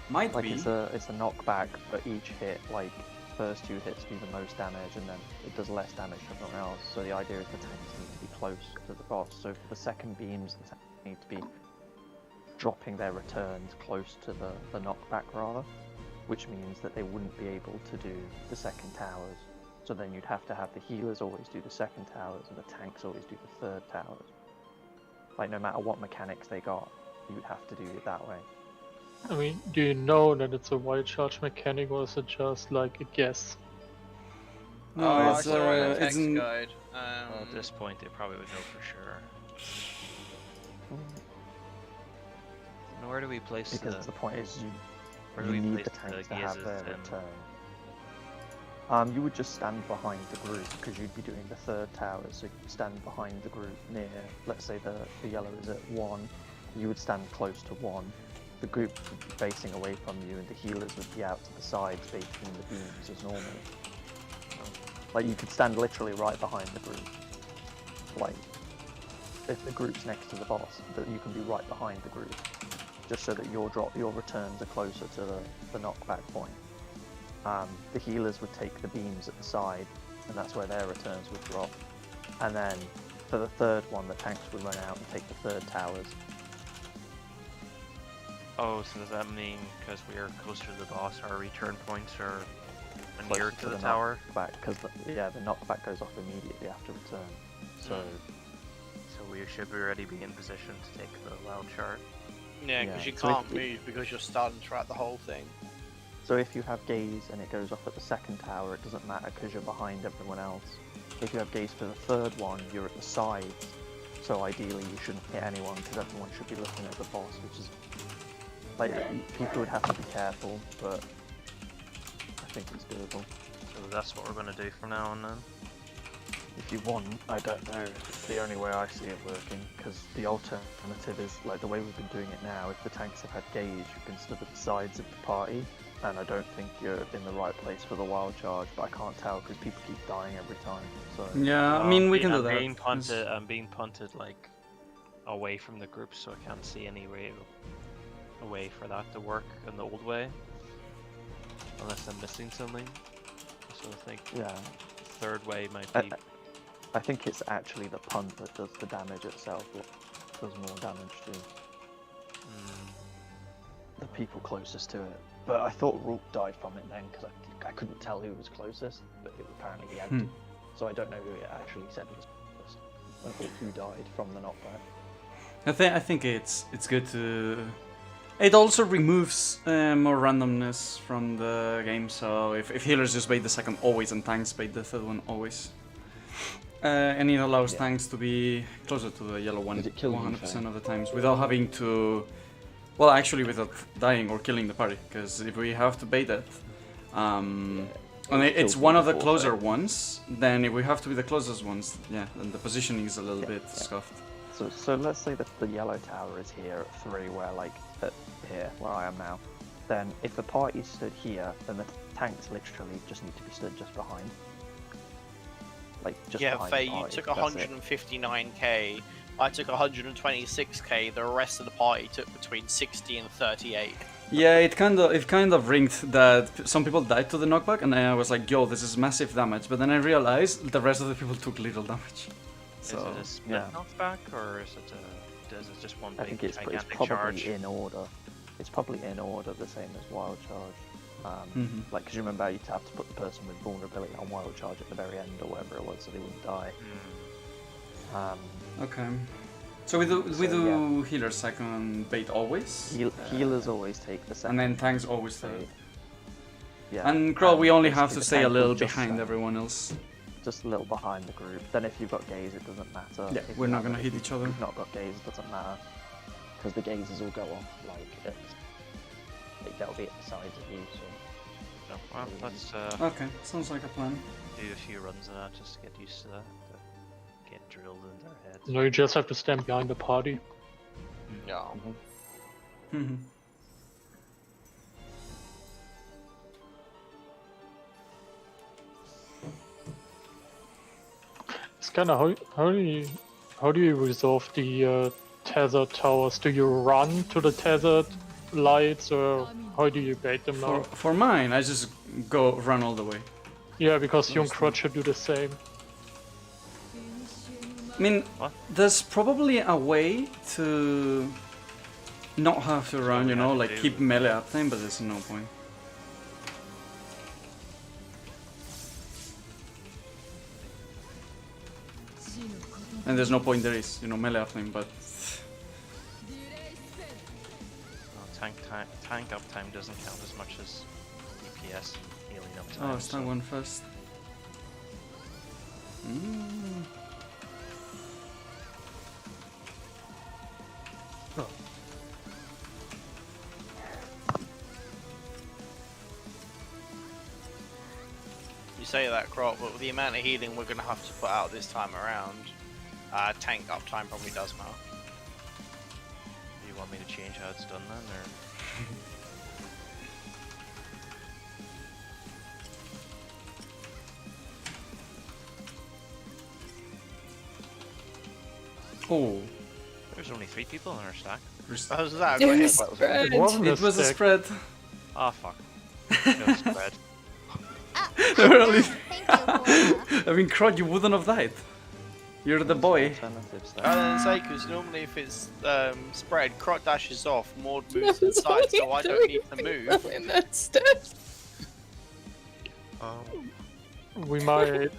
Might like be. it's a knockback, but each hit, like first two hits do the most damage, and then it does less damage to everyone else. So the idea is the tanks need to be close to the boss. So for the second beams, the tanks need to be dropping their returns close to the knockback rather, which means that they wouldn't be able to do the second towers. So then you'd have to have the healers always do the second towers and the tanks always do the third towers. Like no matter what mechanics they got, you'd have to do it that way. I mean, do you know that it's a wild charge mechanic, or is it just like a guess? No, I it's saw on the it's text an... guide. Well, at this point, they probably would know for sure. And where do we place Because the point is where do you we need place the tanks to gears have their then? return. You would just stand behind the group because you'd be doing the third tower, so you'd stand behind the group near, let's say the yellow is at 1, you would stand close to 1. The group would be facing away from you and the healers would be out to the sides facing the beams as normal. Like you could stand literally right behind the group. Like, if the group's next to the boss, that you can be right behind the group. Just so that your returns are closer to the knockback point. The healers would take the beams at the side, and that's where their returns would drop. And then for the third one, the tanks would run out and take the third towers. Oh, so does that mean because we are closer to the boss, our return points are nearer Closer to the tower? Knockback, because the knockback goes off immediately after return. So So we should already be in position to take the wild chart. Yeah, because Yeah, you so can't if- move because you're starting throughout the whole thing. So if you have gaze and it goes off at the second tower, it doesn't matter because you're behind everyone else. If you have gaze for the third one, you're at the sides. So ideally you shouldn't hit anyone because everyone should be looking at the boss, which is... Like, people would have to be careful, but I think it's doable. So that's what we're going to do from now on then. If you want, I don't know, it's the only way I see it working, because the alternative is, like the way we've been doing it now, if the tanks have had gaze, you can stood at the sides of the party, and I don't think you're in the right place for the wild charge, but I can't tell because people keep dying every time, so... Yeah, I mean, we can do I'm that. being punted, I'm being punted like away from the group, so I can't see any way away for that to work in the old way. Unless I'm missing something. So I think Yeah, third way might be... I think it's actually the punt that does the damage itself, that does more damage to the people closest to it. But I thought Rook died from it then, because I couldn't tell who was closest, but apparently he had to. So I don't know who it actually said was closest. I thought who died from the knockback. I think it's good to... It also removes more randomness from the game, so if healers just bait the second always and tanks bait the third one always. And it allows tanks to be closer to the yellow one Did it kill you, 100% Faye? of the times without having to... Well, actually without dying or killing the party, because if we have to bait it, and it's Kill one of the people closer first. ones, then if we have to be the closest ones, yeah, then the positioning is a little bit yeah. scuffed. So let's say that the yellow tower is here at 3, where here, where I am now. Then if the party stood here, then the tanks literally just need to be stood just behind. Like, just Yeah, behind Faye, the you party, took that's it. 159k I took 126k. The rest of the party took between 60 and 38. Yeah, it kind of ringed that some people died to the knockback, and I was like, yo, this is massive damage. But then I realized the rest of the people took little damage. So, is it a split yeah. knockback or is it just one I big think it's gigantic probably charge? in order. It's probably in order, the same as wild charge. Like, because you remember how you have to put the person with vulnerability on wild charge at the very end or whatever it was, so they wouldn't die. okay. So we do healer second bait always. Healers always take the second. And then tanks always third. Yeah. And Kroll, we only have to basically the stay a tank will little just, behind everyone else. Just a little behind the group. Then if you've got gaze, it doesn't matter. Yeah, If we're you not haven't- gonna hit if each other. you've not got gaze, it doesn't matter. Because the gazes will go off, like they'll be at the sides of you, so... No, well, let's Okay, sounds like a plan. do a few runs of that just to get used to that. To get drilled into their heads. No, you just have to stand behind the party. Yeah. It's kind of how do you resolve the tethered towers? Do you run to the tethered lights, or how do you bait them now? For mine, I just go run all the way. Yeah, because Young Crutch should do the same. I mean, What? there's probably a way to not have to run, we you know, have to like do. keep melee uptime, but there's no point. And there's no point there is, you know, melee uptime, but Well, tank uptime doesn't count as much as DPS healing uptime. oh, start one first. Mm. You say that, Crop, but with the amount of healing we're going to have to put out this time around, tank uptime probably does matter. Do you want me to change how it's done then, or? Oh, There's only 3 people in our stack. How's that? It Go ahead. was spread. It wasn't it was a stick. spread. Ah, fuck. No spread. There were only- Thank you, Paula. I mean, Crod, you wouldn't have died. You're the boy. Alternatives I there. was gonna say, because normally if it's spread, Crot dashes off, Maud moves to the There's side, so only I don't need to three move. people in that stack. Oh. We might,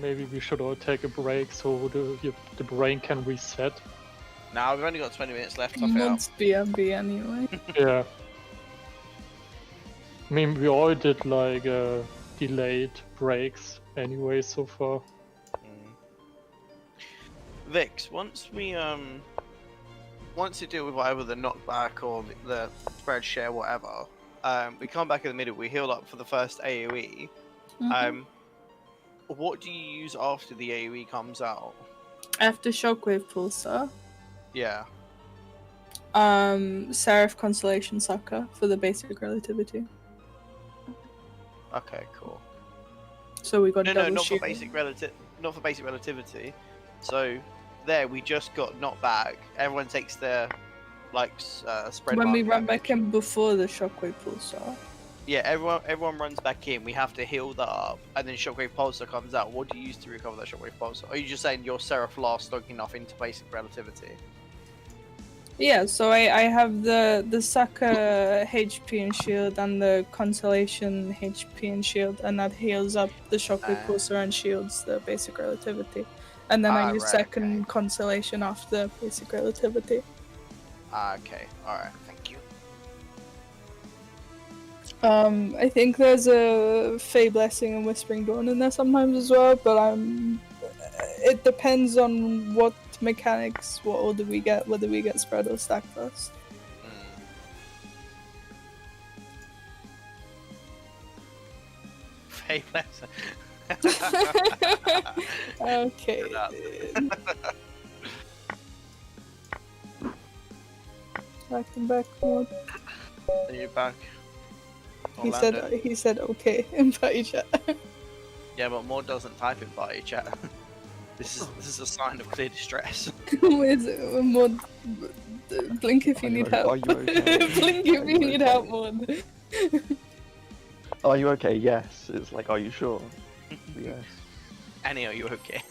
maybe we should all take a break so the brain can reset. Now we've only got 20 minutes left. Tough it out. Months BMB anyway. Yeah. I mean, we all did like delayed breaks anyway so far. Vix, once we once you deal with whatever the knockback or the spread share, whatever, we come back in the middle. We heal up for the first AOE. Mhm. What do you use after the AOE comes out? After Shockwave Pulsar, Yeah. Seraph Constellation Sucker for the basic relativity. Okay, cool. So we got No, double not for shield. not for basic relativity. So there, we just got knocked back. Everyone takes their spread. When we mark run damage. back in before the Shockwave Pulsar. Yeah, everyone runs back in. We have to heal that up, and then Shockwave Pulsar comes out. What do you use to recover that Shockwave Pulsar? Or are you just saying your Seraph lasts long enough into basic relativity? Yeah, so I have the Sucker HP and shield and the Constellation HP and shield, and that heals up the Shockwave Ah. Pulsar and shields the basic relativity. And then I use Right, second okay. Constellation after basic relativity. Okay, alright, thank you. I think there's a Fey Blessing and Whispering Dawn in there sometimes as well, but it depends on what mechanics, what order we get, whether we get spread or stack first. Fey Blessing. Okay. Good Back and back more. Are you back? He Orlando? said okay in party chat. Yeah, but Maud doesn't type in party chat. This is a sign of clear distress. With Mod, blink if you Are you need o- help. are you okay? Blink if Are you you need okay? help, Mod. Are you okay? Yes. It's like, are you sure? Yes. Annie, are you okay?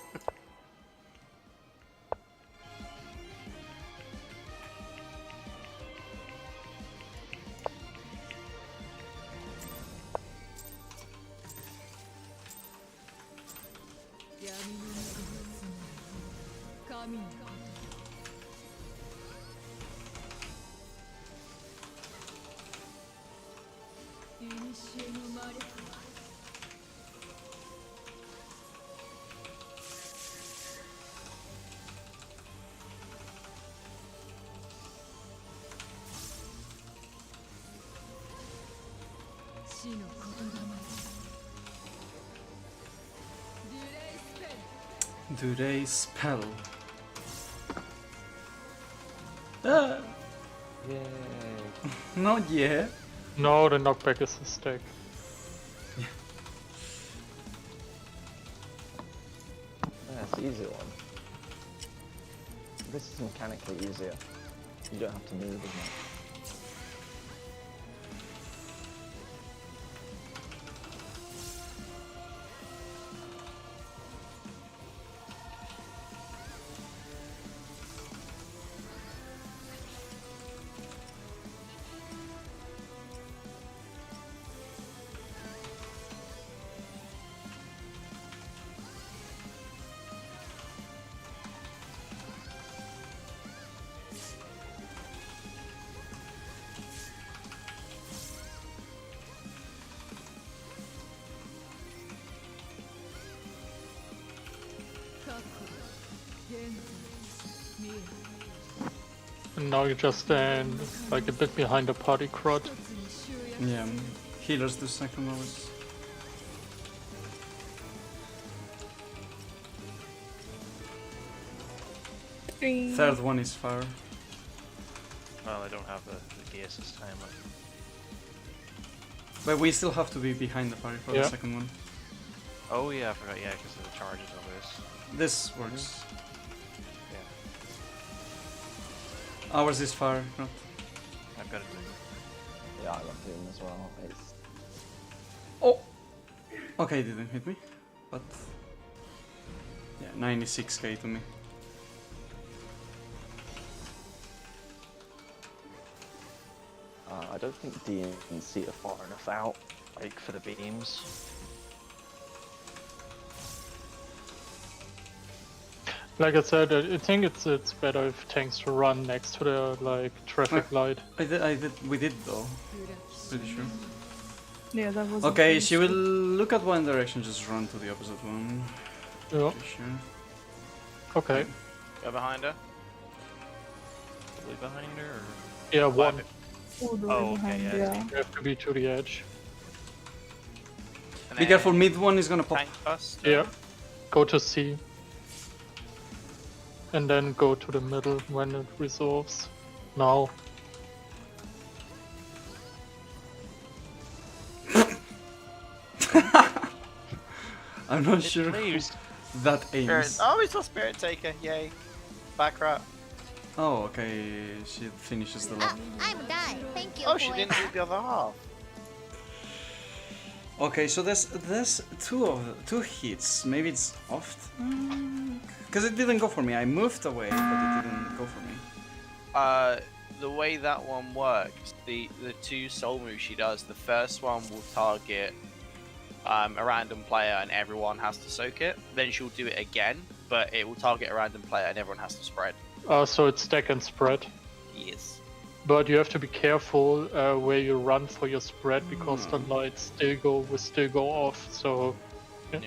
Do they spell? Ah, Yay. not yet. No, the knockback is a stack. That's the easier one. This is mechanically easier. You don't have to move as much. And now you just stand like a bit behind the party crowd. Yeah, healers do second lowest. Third one is fire. Well, I don't have the gears this time. But we still have to be behind the party for Yeah. the second one. Oh yeah, I forgot. Yeah, because of the charges of this. This works. Yeah, Ours is fire, not. I've got it. Yeah, I got Doom as well. It's Oh! Okay, it didn't hit me. But. Yeah, 96k to me. I don't think D and C are far enough out, like for the beams. Like I said, I think it's better if tanks run next to the like traffic light. We did though. Pretty sure. Yeah, that was. Okay, she will look at one direction, just run to the opposite one. Yeah. Pretty sure. Okay. Go behind her. Really behind her? Or... Yeah, one. All the Oh, way okay, behind, yeah. yeah. You have to be to the edge. And Be then careful, mid one is gonna pop. Tank bust. Yeah. Go to C. And then go to the middle when it resolves. Now. I'm not It sure moves. that Spirit. aims. Oh, we saw Spirit Taker. Yay. Back rat. Oh, okay, she finishes the Ah, lap. I'm a guy. Thank you. Oh, she for didn't do the other half. Okay, so there's two hits. Maybe it's off. Because it didn't go for me. I moved away, but it didn't go for me. The way that one works, the two soul moves she does, the first one will target a random player and everyone has to soak it. Then she'll do it again, but it will target a random player and everyone has to spread. So it's stack and spread. Yes. But you have to be careful where you run for your spread because the lights will still go off. So Yeah.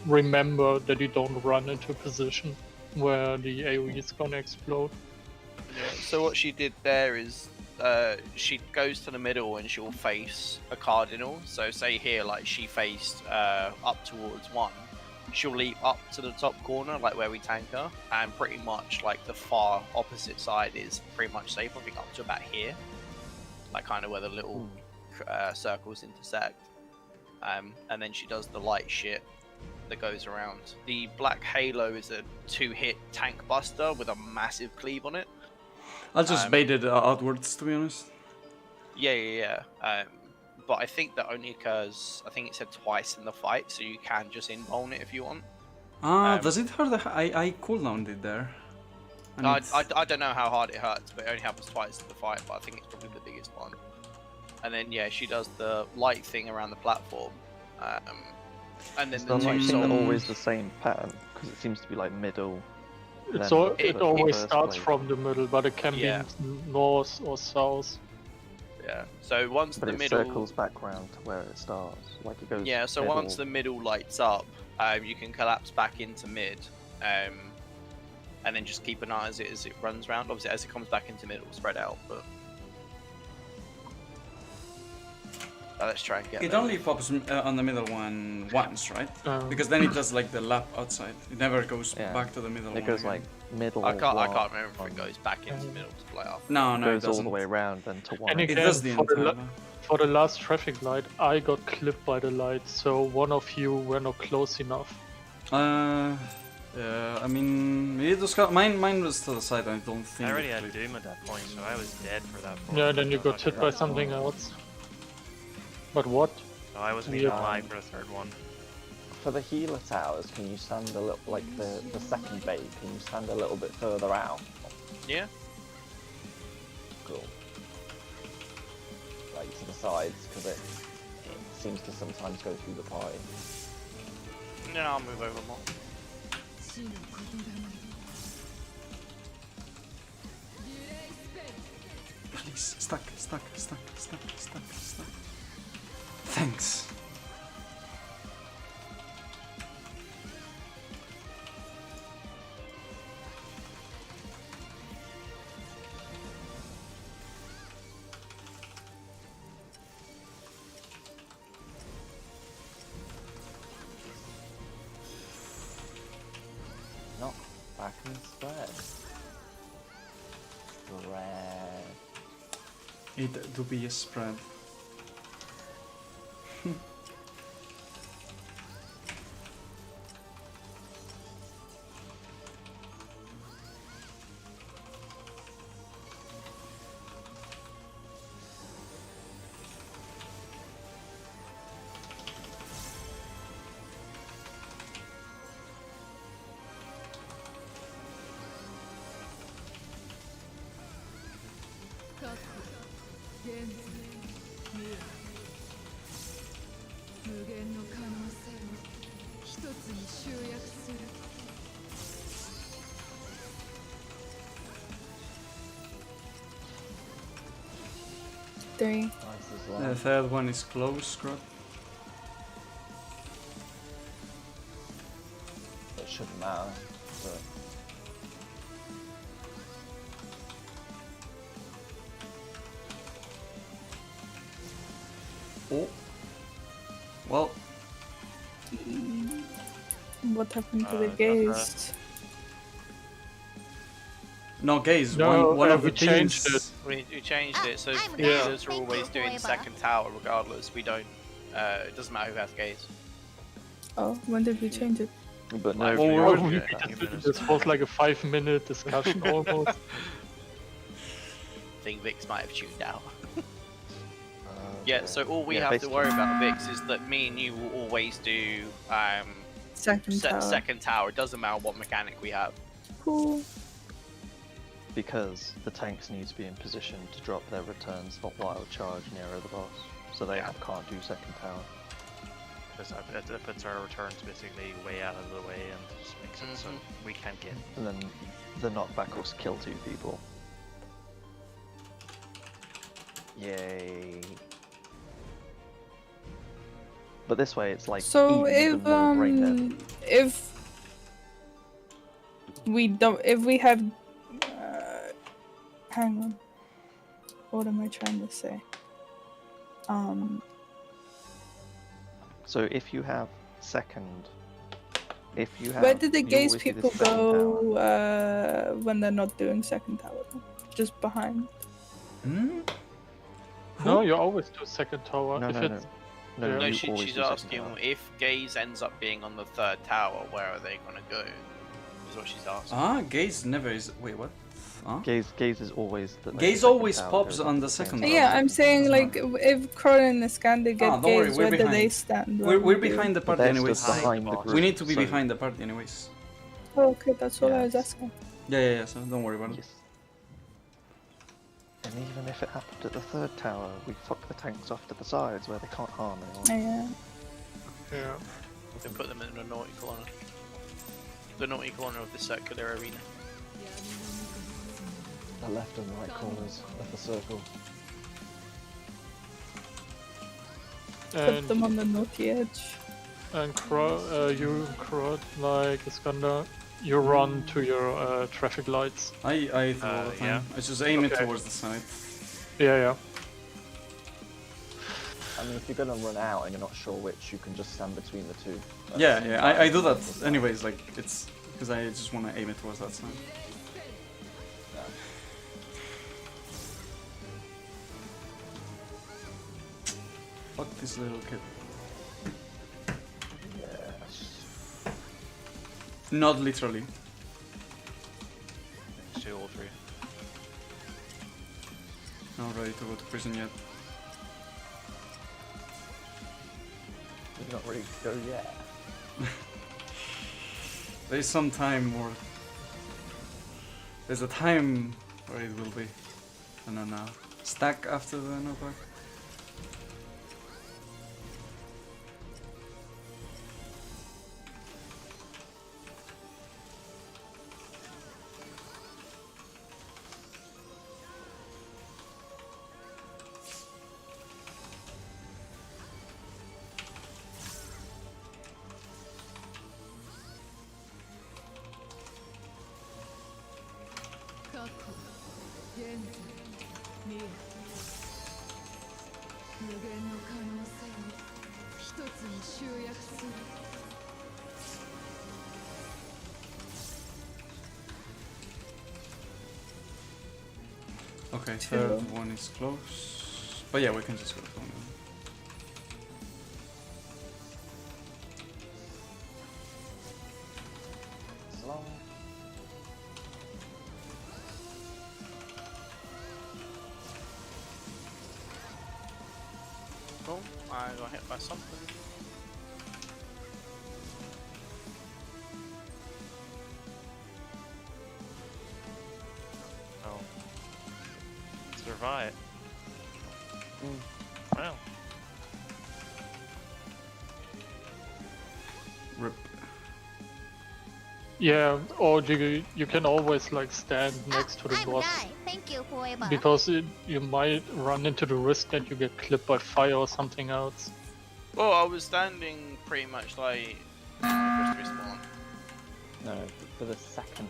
remember that you don't run into a position where the AoE is gonna explode. So what she did there is she goes to the middle and she'll face a cardinal. So say here, like she faced up towards one. She'll leap up to the top corner, like where we tank her, and pretty much like the far opposite side is pretty much safe. I think up to about here, like kind of where the little circles intersect. And then she does the light shit that goes around. The Black Halo is a 2-hit tank buster with a massive cleave on it. I'll just bait it outwards, to be honest. Yeah. But I think that only occurs, I think it said twice in the fight, so you can just in-bone it if you want. Does it hurt? I cooldowned it there. And I don't know how hard it hurts, but it only happens twice in the fight, but I think it's probably the biggest one. And then, yeah, she does the light thing around the platform. And then It's the the light two thing souls. always the same pattern because it seems to be like middle. So then it the always first starts blade. from the middle, but it can Yeah. be north or south. Yeah, so once But the it middle. circles back round to where it starts. Like it goes. Yeah, so middle. once the middle lights up, you can collapse back into mid. And then just keep an eye as it runs round. Obviously, as it comes back into mid, it will spread out, but. Let's try and get It there. only pops on the middle one once, right? Um, Because then it does like the lap outside. It never goes Yeah. back to the middle It one goes again. like middle. I can't one, remember if it goes back into middle to play off. No, no, it goes all doesn't. the way around then to one. And It again, does the for the, entire. for the last traffic light, I got clipped by the light, so one of you were not close enough. Yeah, I mean, it was mine was to the side. I don't think. I already it had clicked. Doom at that point, so I was dead for that. Yeah, then you got hit by something else. But what? So I wasn't Yeah. even alive for the third one. For the healer towers, can you stand a little like the second bay? Can you stand a little bit further out? Yeah. Cool. Like to the sides because it seems to sometimes go through the pie. No, I'll move over more. Please, stuck. Thanks. Knock back and spread. Spread. It do be a spread. Three. Nice as well. The third one is close, Scrub. It shouldn't matter. But Oh. Well, What happened to the Not gaze? no, guys. No, one of we the changed teams. We changed it, so I'm Yeah. healers are always doing second tower regardless. We don't. It doesn't matter who has gaze. Oh, when did we change it? but no. Like, we Oh, don't we do that. this was like a 5-minute discussion almost. I think Vix might have tuned out. Okay. Yeah, so all we Yeah, have to basically- worry about Vix is that me and you will always do Second tower. second tower. It doesn't matter what mechanic we have. Cool. Because the tanks need to be in position to drop their returns not wild charge nearer the boss. So they Yeah. can't do second tower. Because it puts our returns basically way out of the way and just makes it so we can't get. And then the knockback will kill 2 people. Yay. But this way it's like So even more brain dead. if we don't, if we have, hang on, what am I trying to say? So if you have second, if you have, Where did the you gaze always do the people second tower. go when they're not doing second tower? Just behind. Hmm? No, you always do second tower. No, if no, it's no. No, Yeah. No, you always she's do second asking tower. if Gaze ends up being on the third tower, where are they gonna go? Is what she's asking. Ah, Gaze never is. Wait, what? Huh? Gaze is always the, like, Gaze the second always tower pops goes up on at the same second time. tower. Yeah, I'm saying like if Crowley and Iskander get don't worry, gaze, we're where do they behind. stand? We're when we do? behind the But party they're anyways. stood behind the boss. group. We need to be so- behind the party anyways. Oh, okay, that's all I was Yes. asking. Yeah, so don't worry about it. Yes. And even if it happened at the third tower, we fuck the tanks off to the sides where they can't harm anyone. Yeah. Yeah. We can put them in the naughty corner. The naughty corner of the circular arena. The left and right corners of the circle. Put them And on the naughty edge. you crowd like Iskander, you run to your traffic lights. I throw all the time. yeah. I just aim it Okay. towards the side. Yeah. I mean, if you're gonna run out and you're not sure which, you can just stand between the two. Yeah, I do that anyways. Like it's because I just want to aim it towards that side. Fuck this little kid. Not literally. Let's do all three. Not ready to go to prison yet. You're not ready to go yet. There's some time or there's a time where it will be. And then stack after the knockback. Okay, third one is close. But yeah, we can just go for one. So long. Oh, I got hit by something. Oh. Survive. Wow. Rip. Yeah, or you can always like stand next to the I'm boss. die. Thank you forever. Because you might run into the risk that you get clipped by fire or something else. Well, I was standing pretty much like first respawn. No, for the second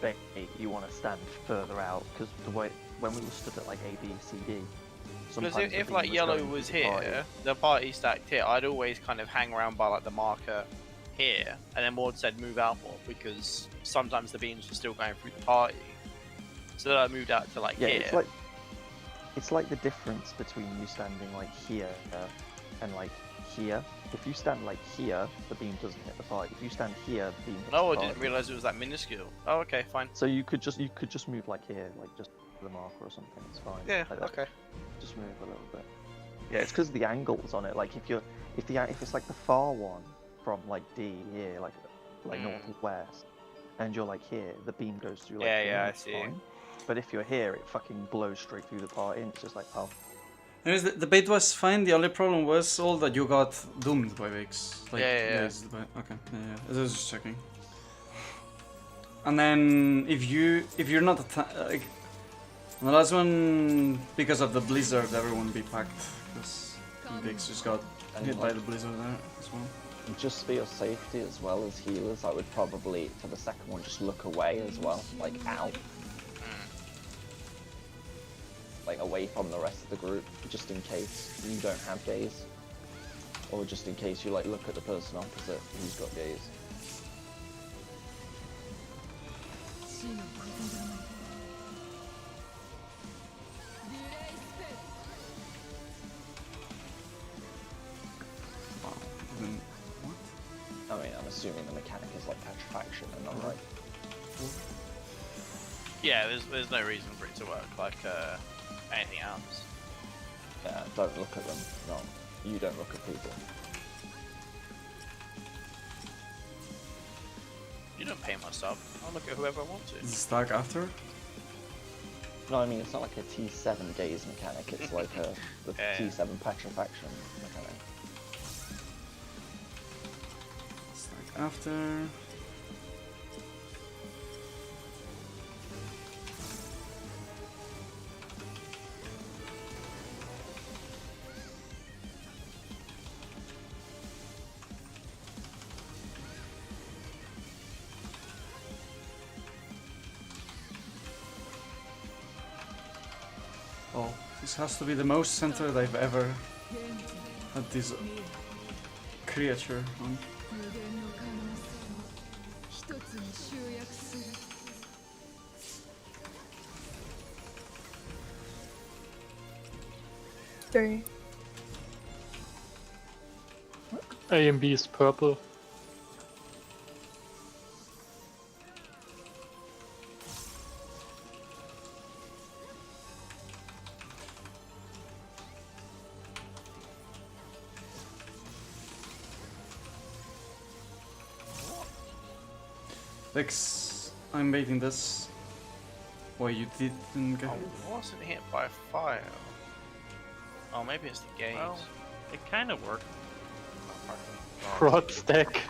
bait, you want to stand further out because the way when we were stood at like A, B, C, D. Because sometimes the if beam like yellow going was through the party. here, the party stacked here, I'd always kind of hang around by like the marker here, and then Maud said move out more because sometimes the beams were still going through the party. So then I moved out to like Yeah, here. it's like the difference between you standing like here and like here. If you stand like here, the beam doesn't hit the party. If you stand here, the beam hits No, the I party. didn't realize it was that minuscule. Oh, okay, fine. So you could just move like here, like just the marker or something. It's fine. Yeah, Like that. okay. Just move a little bit. Yeah, it's because the angles on it. Like if it's like the far one from like D here, like northwest, and you're like here, the beam goes through. Like Yeah, here, yeah, I it's see. fine. But if you're here, it fucking blows straight through the party, and it's just like, oh. Anyways, the bait was fine. The only problem was all that you got doomed by Vix. Like, Yeah. it's the bait. Okay, yeah. I was just checking. And then if you're not like the last one, because of the blizzard, everyone be packed because Vix just got hit by the blizzard there as well. Just for your safety as well as healers, I would probably, for the second one, just look away as well, like out. Like away from the rest of the group, just in case you don't have gaze. Or just in case you like look at the person opposite who's got gaze. assuming the mechanic is like petrifaction, and I'm like, Yeah, there's no reason for it to work like anything else. yeah, don't look at them. No, you don't look at people. You don't pay my sub. I'll look at whoever I want to. Stack after? No, I mean it's not like a T7 gaze mechanic. It's like the Yeah. T7 petrifaction mechanic. Stack after. Oh, this has to be the most centered I've ever had this creature on. Three. A and B is purple. Vix, I'm baiting this. Why you didn't get I wasn't hit by fire. Oh, maybe it's the gaze. Well, it kind of worked. Rod stack.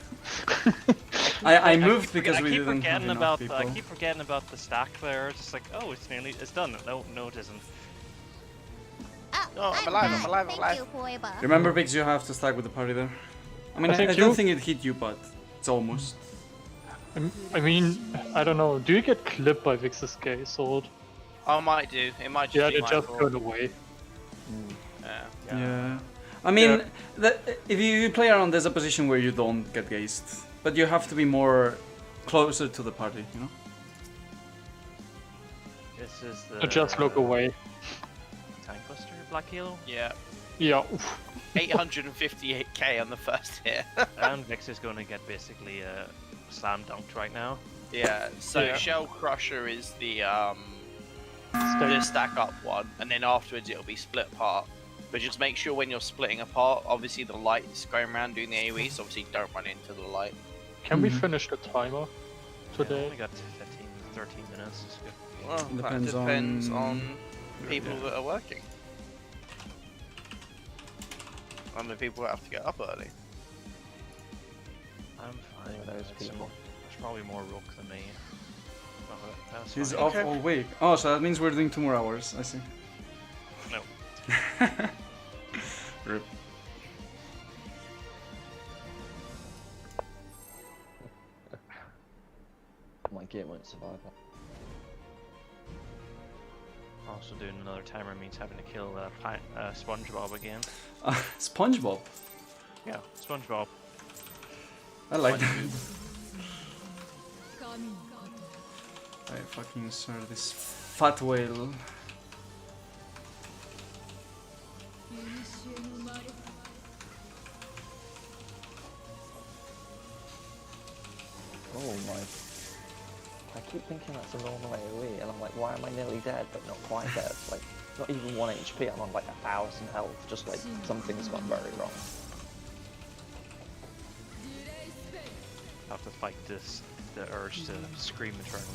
I moved because I we keep didn't have forgetting enough about people. I keep forgetting about the stack there. Just like, oh, it's done. No, it isn't. Oh, I'm I'm alive, alive. I'm alive, I'm Thank alive. you, forever. Remember, Vix, you have to stack with the party there. I mean, I I, think I don't you- think it hit you, but it's almost. I mean, I don't know. Do you get clipped by Vix's gaze sword? I might do. It might just Yeah, be they my just fault. turn away. Yeah. Yeah. I mean, Yeah. if you play around, there's a position where you don't get gazed, but you have to be more closer to the party, you know? This is the. So just look away. Tank Buster Black Halo. Yeah. Yeah. Oof. 858k on the first hit. And Vix is going to get basically slam dunked right now. Yeah, so Yeah. Shell Crusher is the Stack. stack up one, and then afterwards it'll be split apart. But just make sure when you're splitting apart, obviously the light's going around doing the AoE, so obviously don't run into the light. Can we Mhm. finish the timer Yeah, today? only got 13 minutes. It's good. Well, Depends that depends on- on people that are working. On the people that have to get up early. I'm fine with those those people. There's probably more Rook than me. Oh, that's He's fine. off all week. Oh, so that means we're doing 2 more hours. I see. No. Rip. My gear won't survive that. Also doing another timer means having to kill SpongeBob again. SpongeBob. Yeah, SpongeBob. I like that. I fucking saw this fat whale. Oh my. I keep thinking that's a normal AoE, and I'm like, why am I nearly dead but not quite dead? Like, not even 1 HP, I'm on like 1,000 health, just like something's gone very wrong. Have to fight the urge to scream eternally.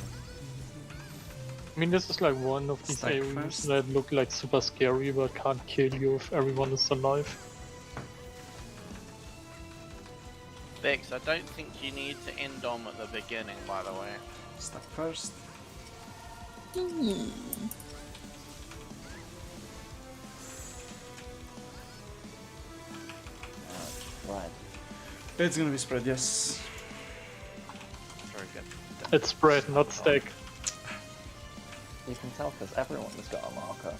I mean, this is like one of these Stack AoEs first. that look like super scary but can't kill you if everyone is alive. Vix, I don't think you need to end on at the beginning, by the way. Stack first. Right. It's gonna be spread, yes. Very good. It's spread, not stack. You can tell because everyone's got a marker.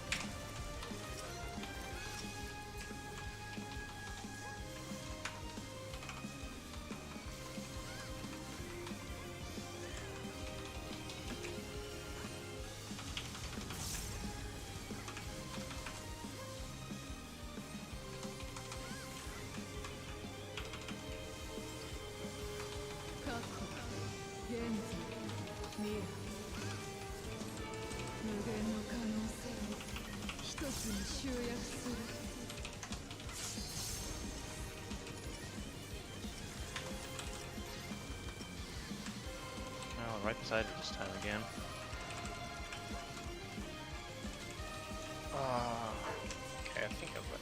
right beside it this time again. Okay, I think I've got.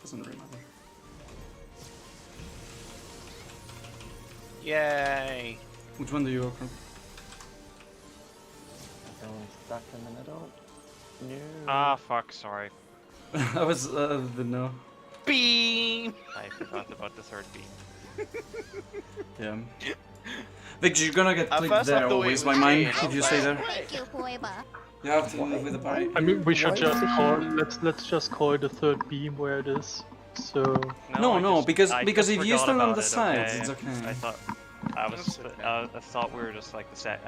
Doesn't really matter. Yay! Which one do you open? Going stuck in the middle. No. Ah, fuck, sorry. I was didn't know. Beam! I forgot about the third beam. Yeah. Vic, you're gonna get At clicked first I there thought it always was by mine Jane, I if was you like, stay there. Thank you, Forever. You have to move with the party. I mean, we should Why just is it call. here? Let's just call the third beam where it is. So No, because I if just you forgot stand on about the it, sides, it's okay. I thought That's okay. I thought we were just like the set.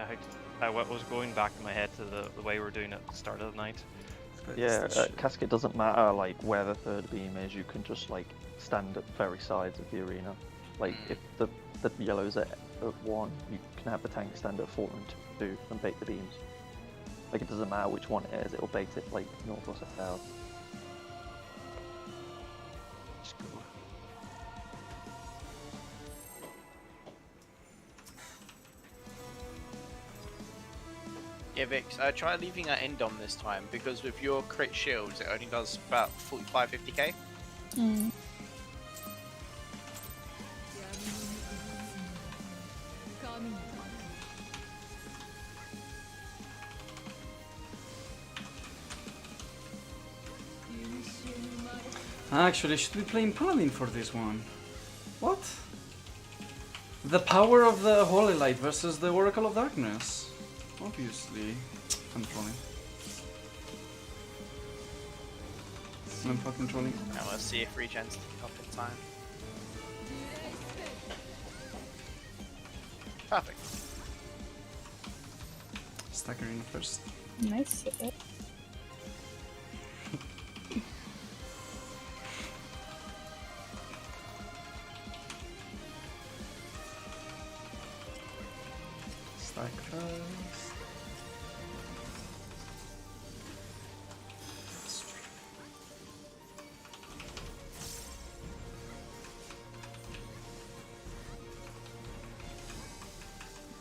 I was going back in my head to the way we were doing it at the start of the night. Yeah, Casket doesn't matter like where the third beam is. You can just like stand at very sides of the arena. Like if the yellow's at 1, you can have the tank stand at 4 and 2 and bait the beams. Like it doesn't matter which one it is. It'll bait it like north or south. Just go. Yeah, Vix, try leaving that end on this time because with your crit shields, it only does about 45-50k. Mm. Actually, I should be playing Paladin for this one. What? The power of the Holy Light versus the Oracle of Darkness. Obviously. I'm trolling. I'm fucking trolling. Now let's see if regen's up in time. Perfect. Stacker in first. Nice. Stack first.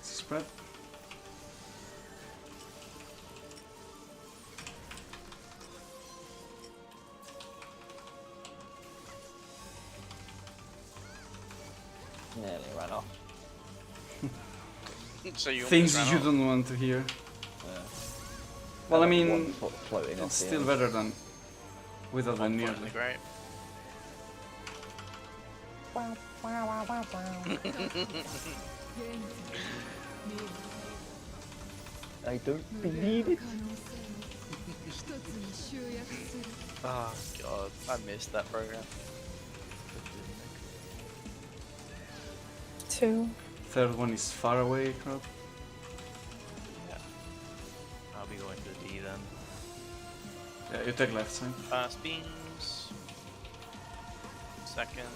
Spread. Nearly ran off. So you Things almost you ran off. don't want to hear. Yeah. Well, I And mean, one foot floating off it's the still end. better than without One the foot in nearly. the grave. I don't believe it. Oh god, I missed that program. 2. Third one is far away, crowd. I'll be going to D then. Yeah, you take left side. First beams. Second.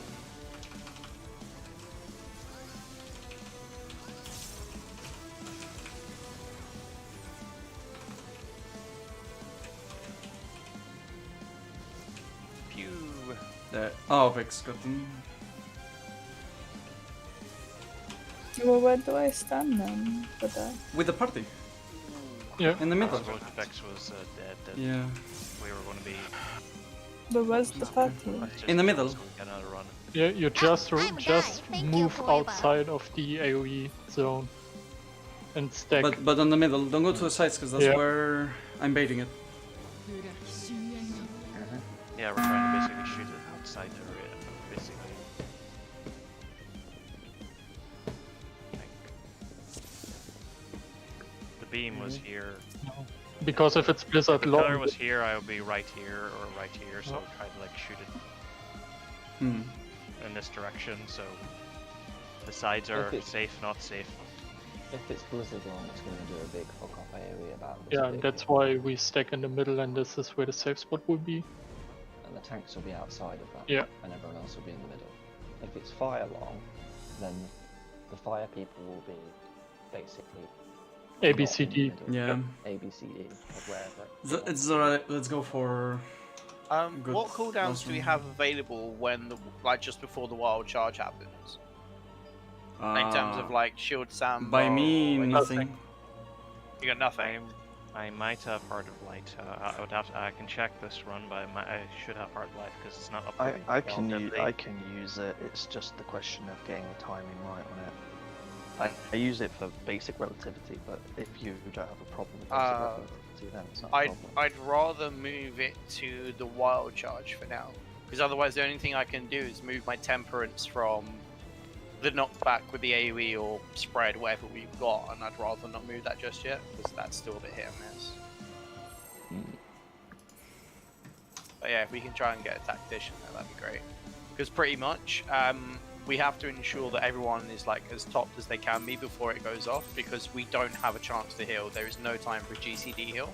Pew. There. Oh, Vex got them. Well, where do I stand then with that? With the party. yeah, In the I middle. suppose Vex was dead. That Yeah. we were going to be. But where's the party? just In the middle. so we can outrun. yeah. You just I'm just dying. Thank you, move Forever. outside of the AOE zone and stack. But on the middle. Don't go to the sides because that's Yeah. where I'm baiting it. Yeah, we're trying to basically shoot it outside the area, basically. Like, the beam was here. Because if it's If Blizzard the pillar long, was here, I would be right here or right here, so try to like shoot it Hmm. in this direction. So the sides are If it's- safe, not safe. If it's Blizzard on, it's going to do a big fuck off AoE about this yeah, big, that's why we stack in the middle, and this is where the safe spot would be. and the tanks will be outside of that. Yeah. And everyone else will be in the middle. If it's fire long, then the fire people will be basically A, B, not C, in the D. middle. Yeah. A, B, C, D, or wherever. It's alright. Let's go for. Good What cooldowns last do we one. have available when, just before the wild charge happens? In terms of like shield samba. By me, or nothing. You got nothing. I might have Heart of Light. I can check this run, but I should have Heart of Light because it's not I upgraded. I can use it. It's just the question of getting the timing right on it. I use it for basic relativity, but if you don't have a problem with basic relativity, then it's not a problem. I'd rather move it to the wild charge for now, because otherwise the only thing I can do is move my temperance from the knockback with the AoE or spread, whatever we've got, and I'd rather not move that just yet, because that's still a bit hit and miss. But yeah, if we can try and get a tactician there, that'd be great. Because pretty much, we have to ensure that everyone is like as topped as they can be before it goes off, because we don't have a chance to heal. There is no time for a GCD heal.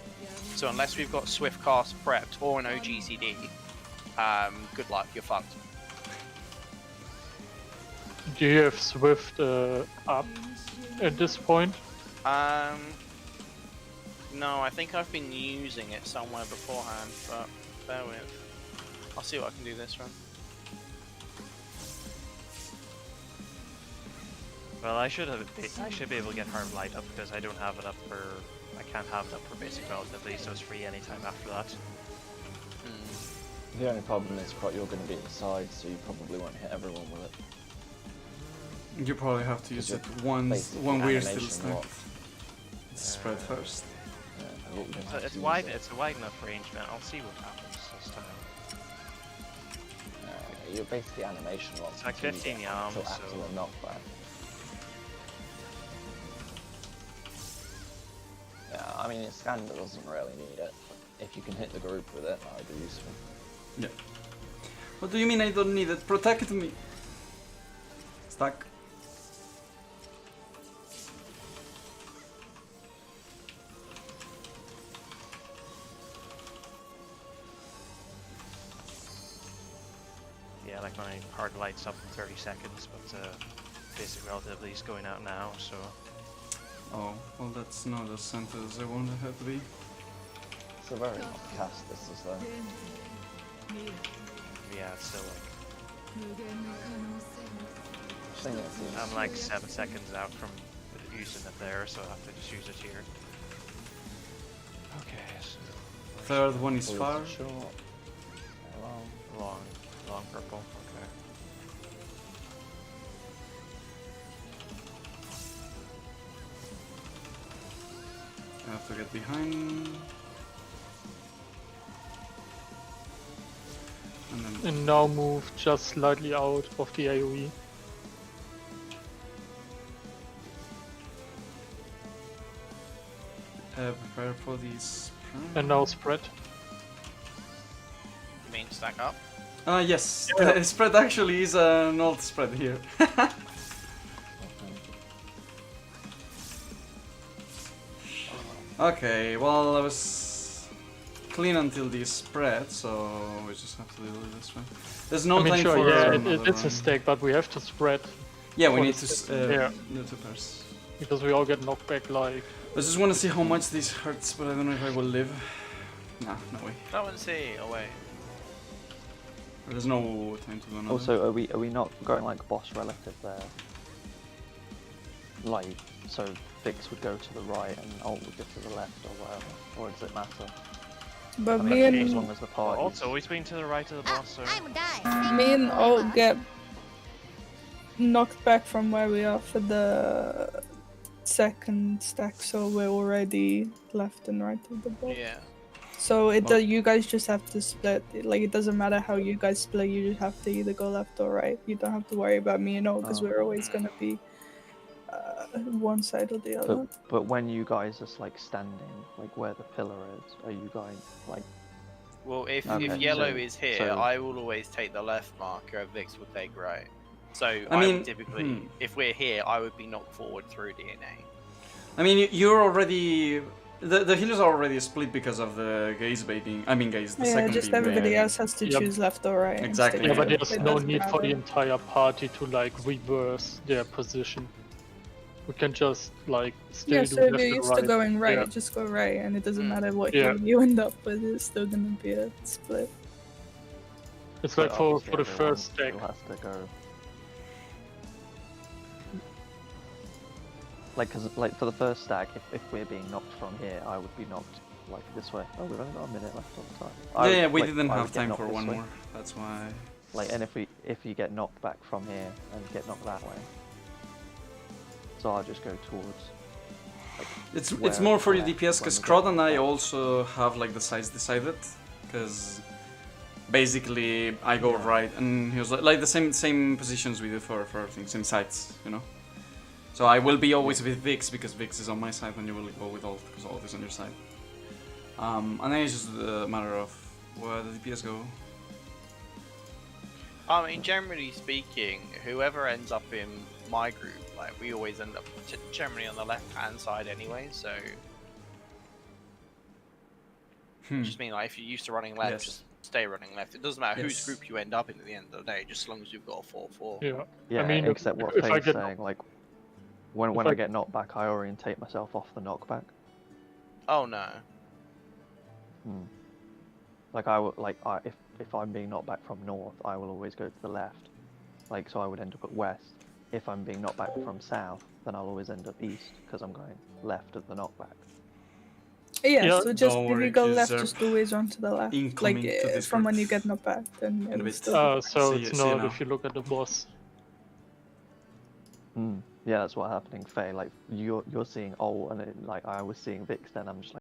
So unless we've got Swift Cast prepped or an OGCD, good luck, you're fucked. Do you have Swift up at this point? No, I think I've been using it somewhere beforehand, but bear with. I'll see what I can do this run. Well, I should be able to get Heart of Light up because I don't have it up for. I can't have it up for basic relatively, so it's free anytime after that. The only problem is you're going to be at the side, so you probably won't hit everyone with it. You probably have to use it once when we're still stuck. Spread first. So it's wide. It's a wide enough range, man. I'll see what happens this time. You're basically animation locked. It's like 15 yams, until after so- the knockback. Yeah, I mean, Scanda doesn't really need it. If you can hit the group with it, that would be useful. Yeah. What do you mean I don't need it? Protect me! Stuck. Yeah, like my Heart of Light's up in 30 seconds, but basic relatively is going out now, so. Oh, well that's not as center as I wanted it to be. It's a very long cast, this is though. Yeah, it's still like. I'm I'm like 7 seconds out from using it there, so I have to just use it here. Okay, so. Third one is far. Short. Long purple, okay. I have to get behind. And then And now move just slightly out of the AoE. prepare for these. And now spread. You mean stack up? Yes, spread actually is an old spread here. Okay, well I was clean until these spread, so we just have to deal with this one. There's no I mean, time sure, for yeah, another it's a one. stake, but we have to spread Yeah, we for need the to stake. Yeah. need to pass. because we all get knocked back like. I just want to see how much this hurts, but I don't know if I will live. Nah, no way. That one's here, away. There's no time to do another. Also, are we not going like boss relative there? Like, so Vix would go to the right and Alt would go to the left or whatever, or does it matter? But I me mean, as and long as the party. Also, always being to the right of the boss, so. I'm die. me and Alt get knocked back from where we are for the second stack, so we're already left and right of the boss. Yeah. So Well- you guys just have to split. Like it doesn't matter how you guys split. You just have to either go left or right. You don't have to worry about me and Alt because Oh. we're always gonna be one side or the other. But when you guys are like standing, like where the pillar is, are you going like? Well, if Okay, yellow so- is here, so- I will always take the left marker, Vix will take right. So I I mean, would typically, if we're here, I would be knocked forward through DNA. I mean, you're already. The healers are already split because of the gaze baiting. I mean, gaze, the Yeah, second just being everybody baited. else has to Yep. choose left or right. Exactly. Yeah, but Yeah. there's It no doesn't need for the matter. entire party to like reverse their position. We can just like still Yeah, do so left if you're and used right. to going right, Yeah. just go right, and it doesn't matter what Yeah. hill you end up with. It's still gonna be a split. It's But like for obviously the everyone first deck. still has to go. Like, cause like for the first stack, if we're being knocked from here, I would be knocked like this way. Oh, we've only got a minute left on the time. Yeah, we like, didn't I have would get time knocked for this one way. more. That's why. Like, and if you get knocked back from here and get knocked that way, so I'll just go towards. Like, It's where more for the left DPS when because we get Crod and I back. also have like the sides decided because basically I go Yeah. right and he was like the same positions we do for everything, same sides, you know. So I will be always with Vix because Vix is on my side and you will go with Alt because Alt is on your side. And then it's just a matter of where the DPS go. I mean, generally speaking, whoever ends up in my group, like, we always end up generally on the left-hand side anyway, so... I just mean, like, if you're used to running left, Yes. just stay running left. It doesn't matter Yes. whose group you end up in at the end of the day, just as long as you've got a 4-4. Yeah. Yeah, I mean, except what if I Faye's get saying, like, when if I I- get knocked back, I orientate myself off the knockback. Oh, no. Like if I'm being knocked back from north, I will always go to the left. Like, so I would end up at west. If I'm being knocked back from south, then I'll always end up east because I'm going left of the knockback. Yeah, Yeah. so just Don't if worry, you go you left, deserve just always run to the left. incoming Like to this from when group. you get knocked back, then In a it'll bit. still. so See it's you not now. if you look at the boss. Yeah, that's what's happening, Faye. Like you're seeing Ol, and like I was seeing Vix, then I'm just like.